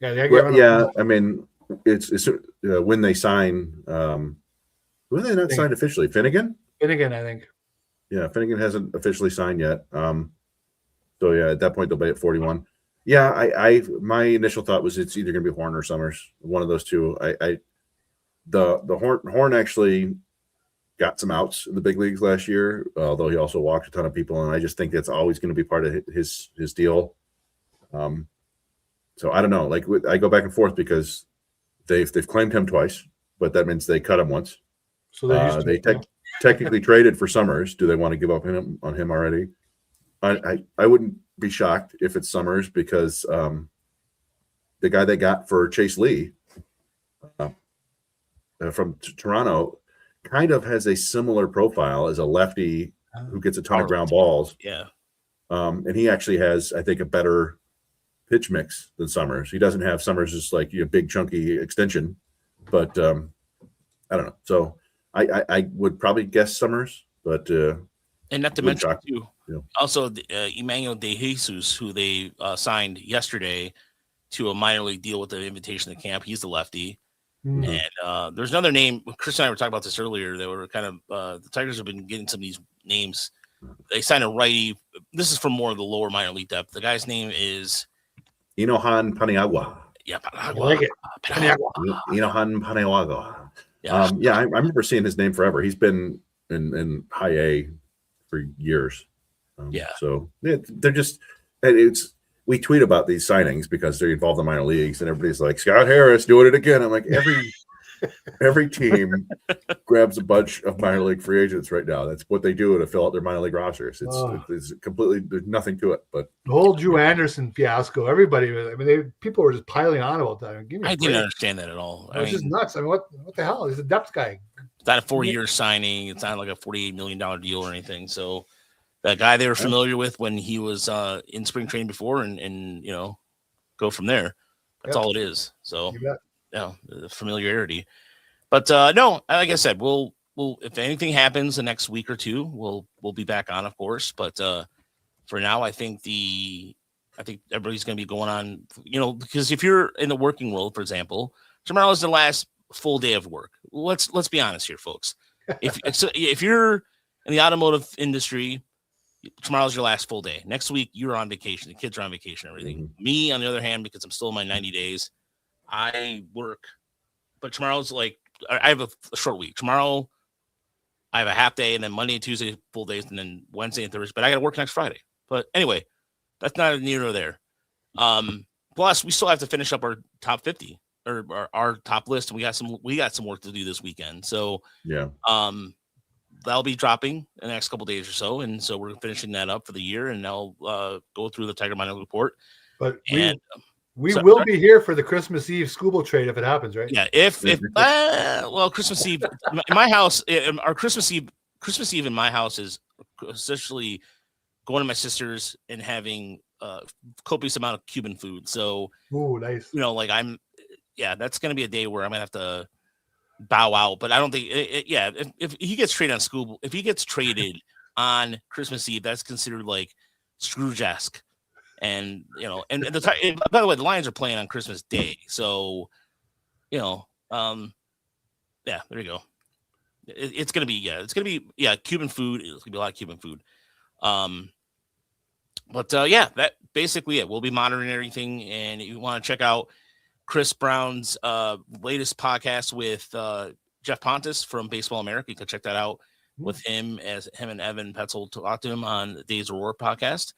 B: Yeah, I mean, it's when they sign. Who have they not signed officially? Finnegan,
C: I think.
B: Yeah, Finnegan hasn't officially signed yet. So yeah, at that point they'll be at 41. Yeah, I my initial thought was it's either going to be Horn or Summers, one of those two. The Horn actually got some outs in the big leagues last year, although he also walked a ton of people, and I just think that's always going to be part of his deal. So I don't know. Like I go back and forth because they've claimed him twice, but that means they cut him once. So they technically traded for Summers. Do they want to give up on him already? I wouldn't be shocked if it's Summers because the guy they got for Chase Lee from Toronto kind of has a similar profile as a lefty who gets a ton of ground balls.
A: Yeah.
B: And he actually has, I think, a better pitch mix than Summers. He doesn't have Summers just like a big chunky extension, but I don't know. So I would probably guess Summers, but
A: and not to mention too, also Emmanuel De Jesus, who they signed yesterday to a minor league deal with the invitation to camp. He's the lefty. Mm-hmm. And there's another name. Chris and I were talking about this earlier. They were kind of the Tigers have been getting some of these names. They signed a righty. This is from more of the lower minor league depth. The guy's name is
B: Inohan Paniagua.
A: Yeah,
C: Paniagua. I like it.
B: Inohan Paniagua. Yeah, I remember seeing his name forever. He's been in high A for years. So they're just we tweet about these signings because they're involved in minor leagues, and everybody's like, Scott Harris doing it again. I'm like, every team grabs a bunch of minor league free agents right now. That's what they do to fill out their minor league rosters. It's completely, there's nothing to it. But
C: the whole Drew Anderson fiasco, everybody, people were just piling on about that.
A: I didn't understand that at all.
C: It's just nuts. I mean, what the hell? He's a depth guy.
A: It's not a 4-year signing. It's not like a $48 million deal or anything. So that guy they were familiar with when he was in spring training before and go from there. That's all it is. So the familiarity. But no, like I said, we'll if anything happens the next week or two, we'll be back on, of course. But for now, I think everybody's going to be going on, because if you're in the working world, for example, tomorrow is the last full day of work. Let's be honest here, folks. If you're in the automotive industry, tomorrow's your last full day. Next week, you're on vacation. The kids are on vacation, everything. Mm-hmm. Me, on the other hand, because I'm still in my 90 days, I work. But tomorrow's I have a short week. Tomorrow, I have a half day, and then Monday and Tuesday, full days, and then Wednesday and Thursday. But I got to work next Friday. But anyway, that's not near nor there. Plus, we still have to finish up our top 50 or our top list, and we got some work to do this weekend. So that'll be dropping in the next couple of days or so, and so we're finishing that up for the year, and I'll go through the Tiger Minor report.
C: But we will be here for the Christmas Eve Scooble trade if it happens, right?
A: Yeah, if Christmas Eve in my house, our Christmas Eve in my house is essentially going to my sister's and having copious amount of Cuban food. So,
C: nice.
A: That's going to be a day where I'm going to have to bow out, but I don't think if he gets traded on Scooble, if he gets traded on Christmas Eve, that's considered like Scrooge-esque. And by the way, the Lions are playing on Christmas Day, so there you go. It's gonna be Cuban food. It's gonna be a lot of Cuban food. That basically it. We'll be monitoring everything, and if you want to check out Chris Brown's latest podcast with Jeff Pontus from Baseball America, you can check that out with him and Evan Petzold talk to him on the Days of War podcast.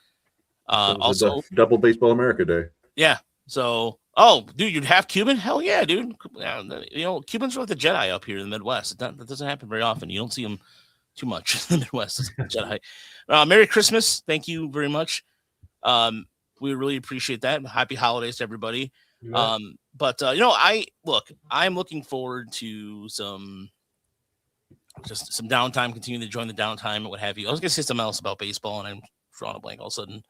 A: Also,
B: double Baseball America Day. Yeah.
A: So, dude, you'd have Cuban? Hell yeah, dude. Cubans are like the Jedi up here in the Midwest. That doesn't happen very often. You don't see them too much in the Midwest. Jedi. Merry Christmas. Thank you very much. We really appreciate that. Happy holidays to everybody. Yeah. I'm looking forward to some downtime, continue to join the downtime and what have you. I was going to say something else about baseball, and I'm drawing a blank all of a sudden.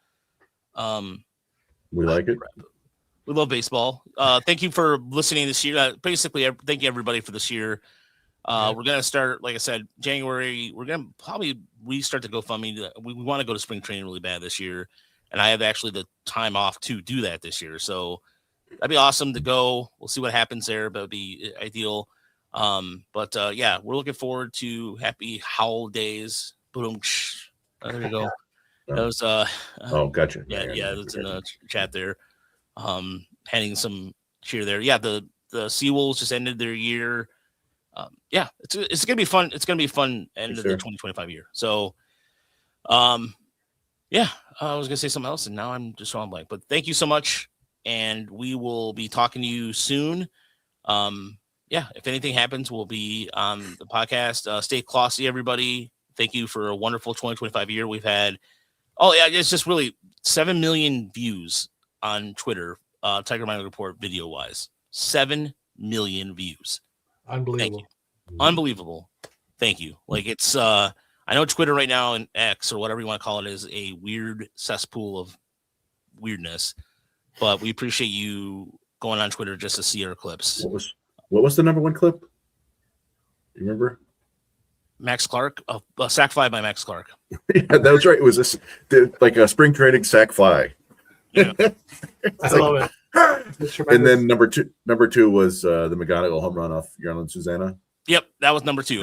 B: We like it.
A: We love baseball. Thank you for listening this year. Basically, thank you everybody for this year. We're going to start, like I said, January. We're going to probably restart the GoFundMe. We want to go to spring training really bad this year. and I have actually the time off to do that this year. So that'd be awesome to go. We'll see what happens there, but it'd be ideal. But yeah, we're looking forward to happy holidays. Boom. There you go. That was
B: gotcha.
A: Yeah, that's in the chat there. Handing some cheer there. Yeah, the Seawolves just ended their year. Yeah, it's gonna be fun. It's gonna be fun end of the 2025 year. So yeah, I was gonna say something else and now I'm just drawing blank. But thank you so much, and we will be talking to you soon. Yeah, if anything happens, we'll be on the podcast. Stay classy, everybody. Thank you for a wonderful 2025 year. We've had it's just really 7 million views on Twitter, Tiger Mining Report video wise. 7 million views.
C: Unbelievable.
A: Unbelievable. Thank you. Like it's I know Twitter right now and X or whatever you want to call it is a weird cesspool of weirdness, but we appreciate you going on Twitter just to see our clips.
B: What was the number one clip? Do you remember?
A: Max Clark, sack fly by Max Clark.
B: Yeah, that was right. It was like a spring training sack fly.
A: Yeah.
C: I love it.
B: And then number two was the McGonigal home run off Yarlin Susanna.
A: Yep, that was number 2.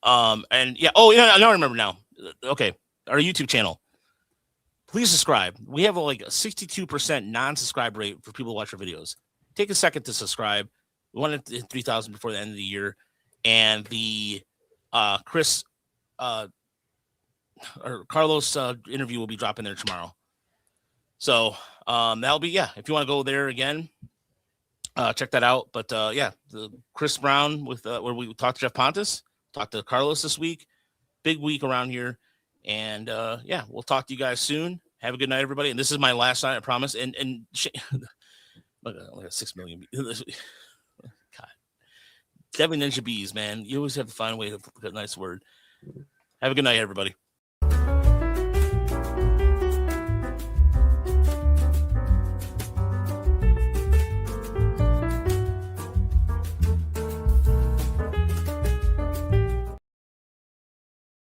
B: Yeah.
A: And yeah, I remember now. Okay, our YouTube channel. Please subscribe. We have like a 62% non-subscribe rate for people who watch our videos. Take a second to subscribe. We wanted to hit 3,000 before the end of the year, and the Chris or Carlos interview will be dropping there tomorrow. So that'll be if you want to go there again, check that out. But the Chris Brown with where we talked to Jeff Pontus, talked to Carlos this week, big week around here, and we'll talk to you guys soon. Have a good night, everybody. And this is my last night, I promise. And look at 6 million. God, Devin Ninja Bees, man. You always have to find a way to put a nice word. Have a good night, everybody.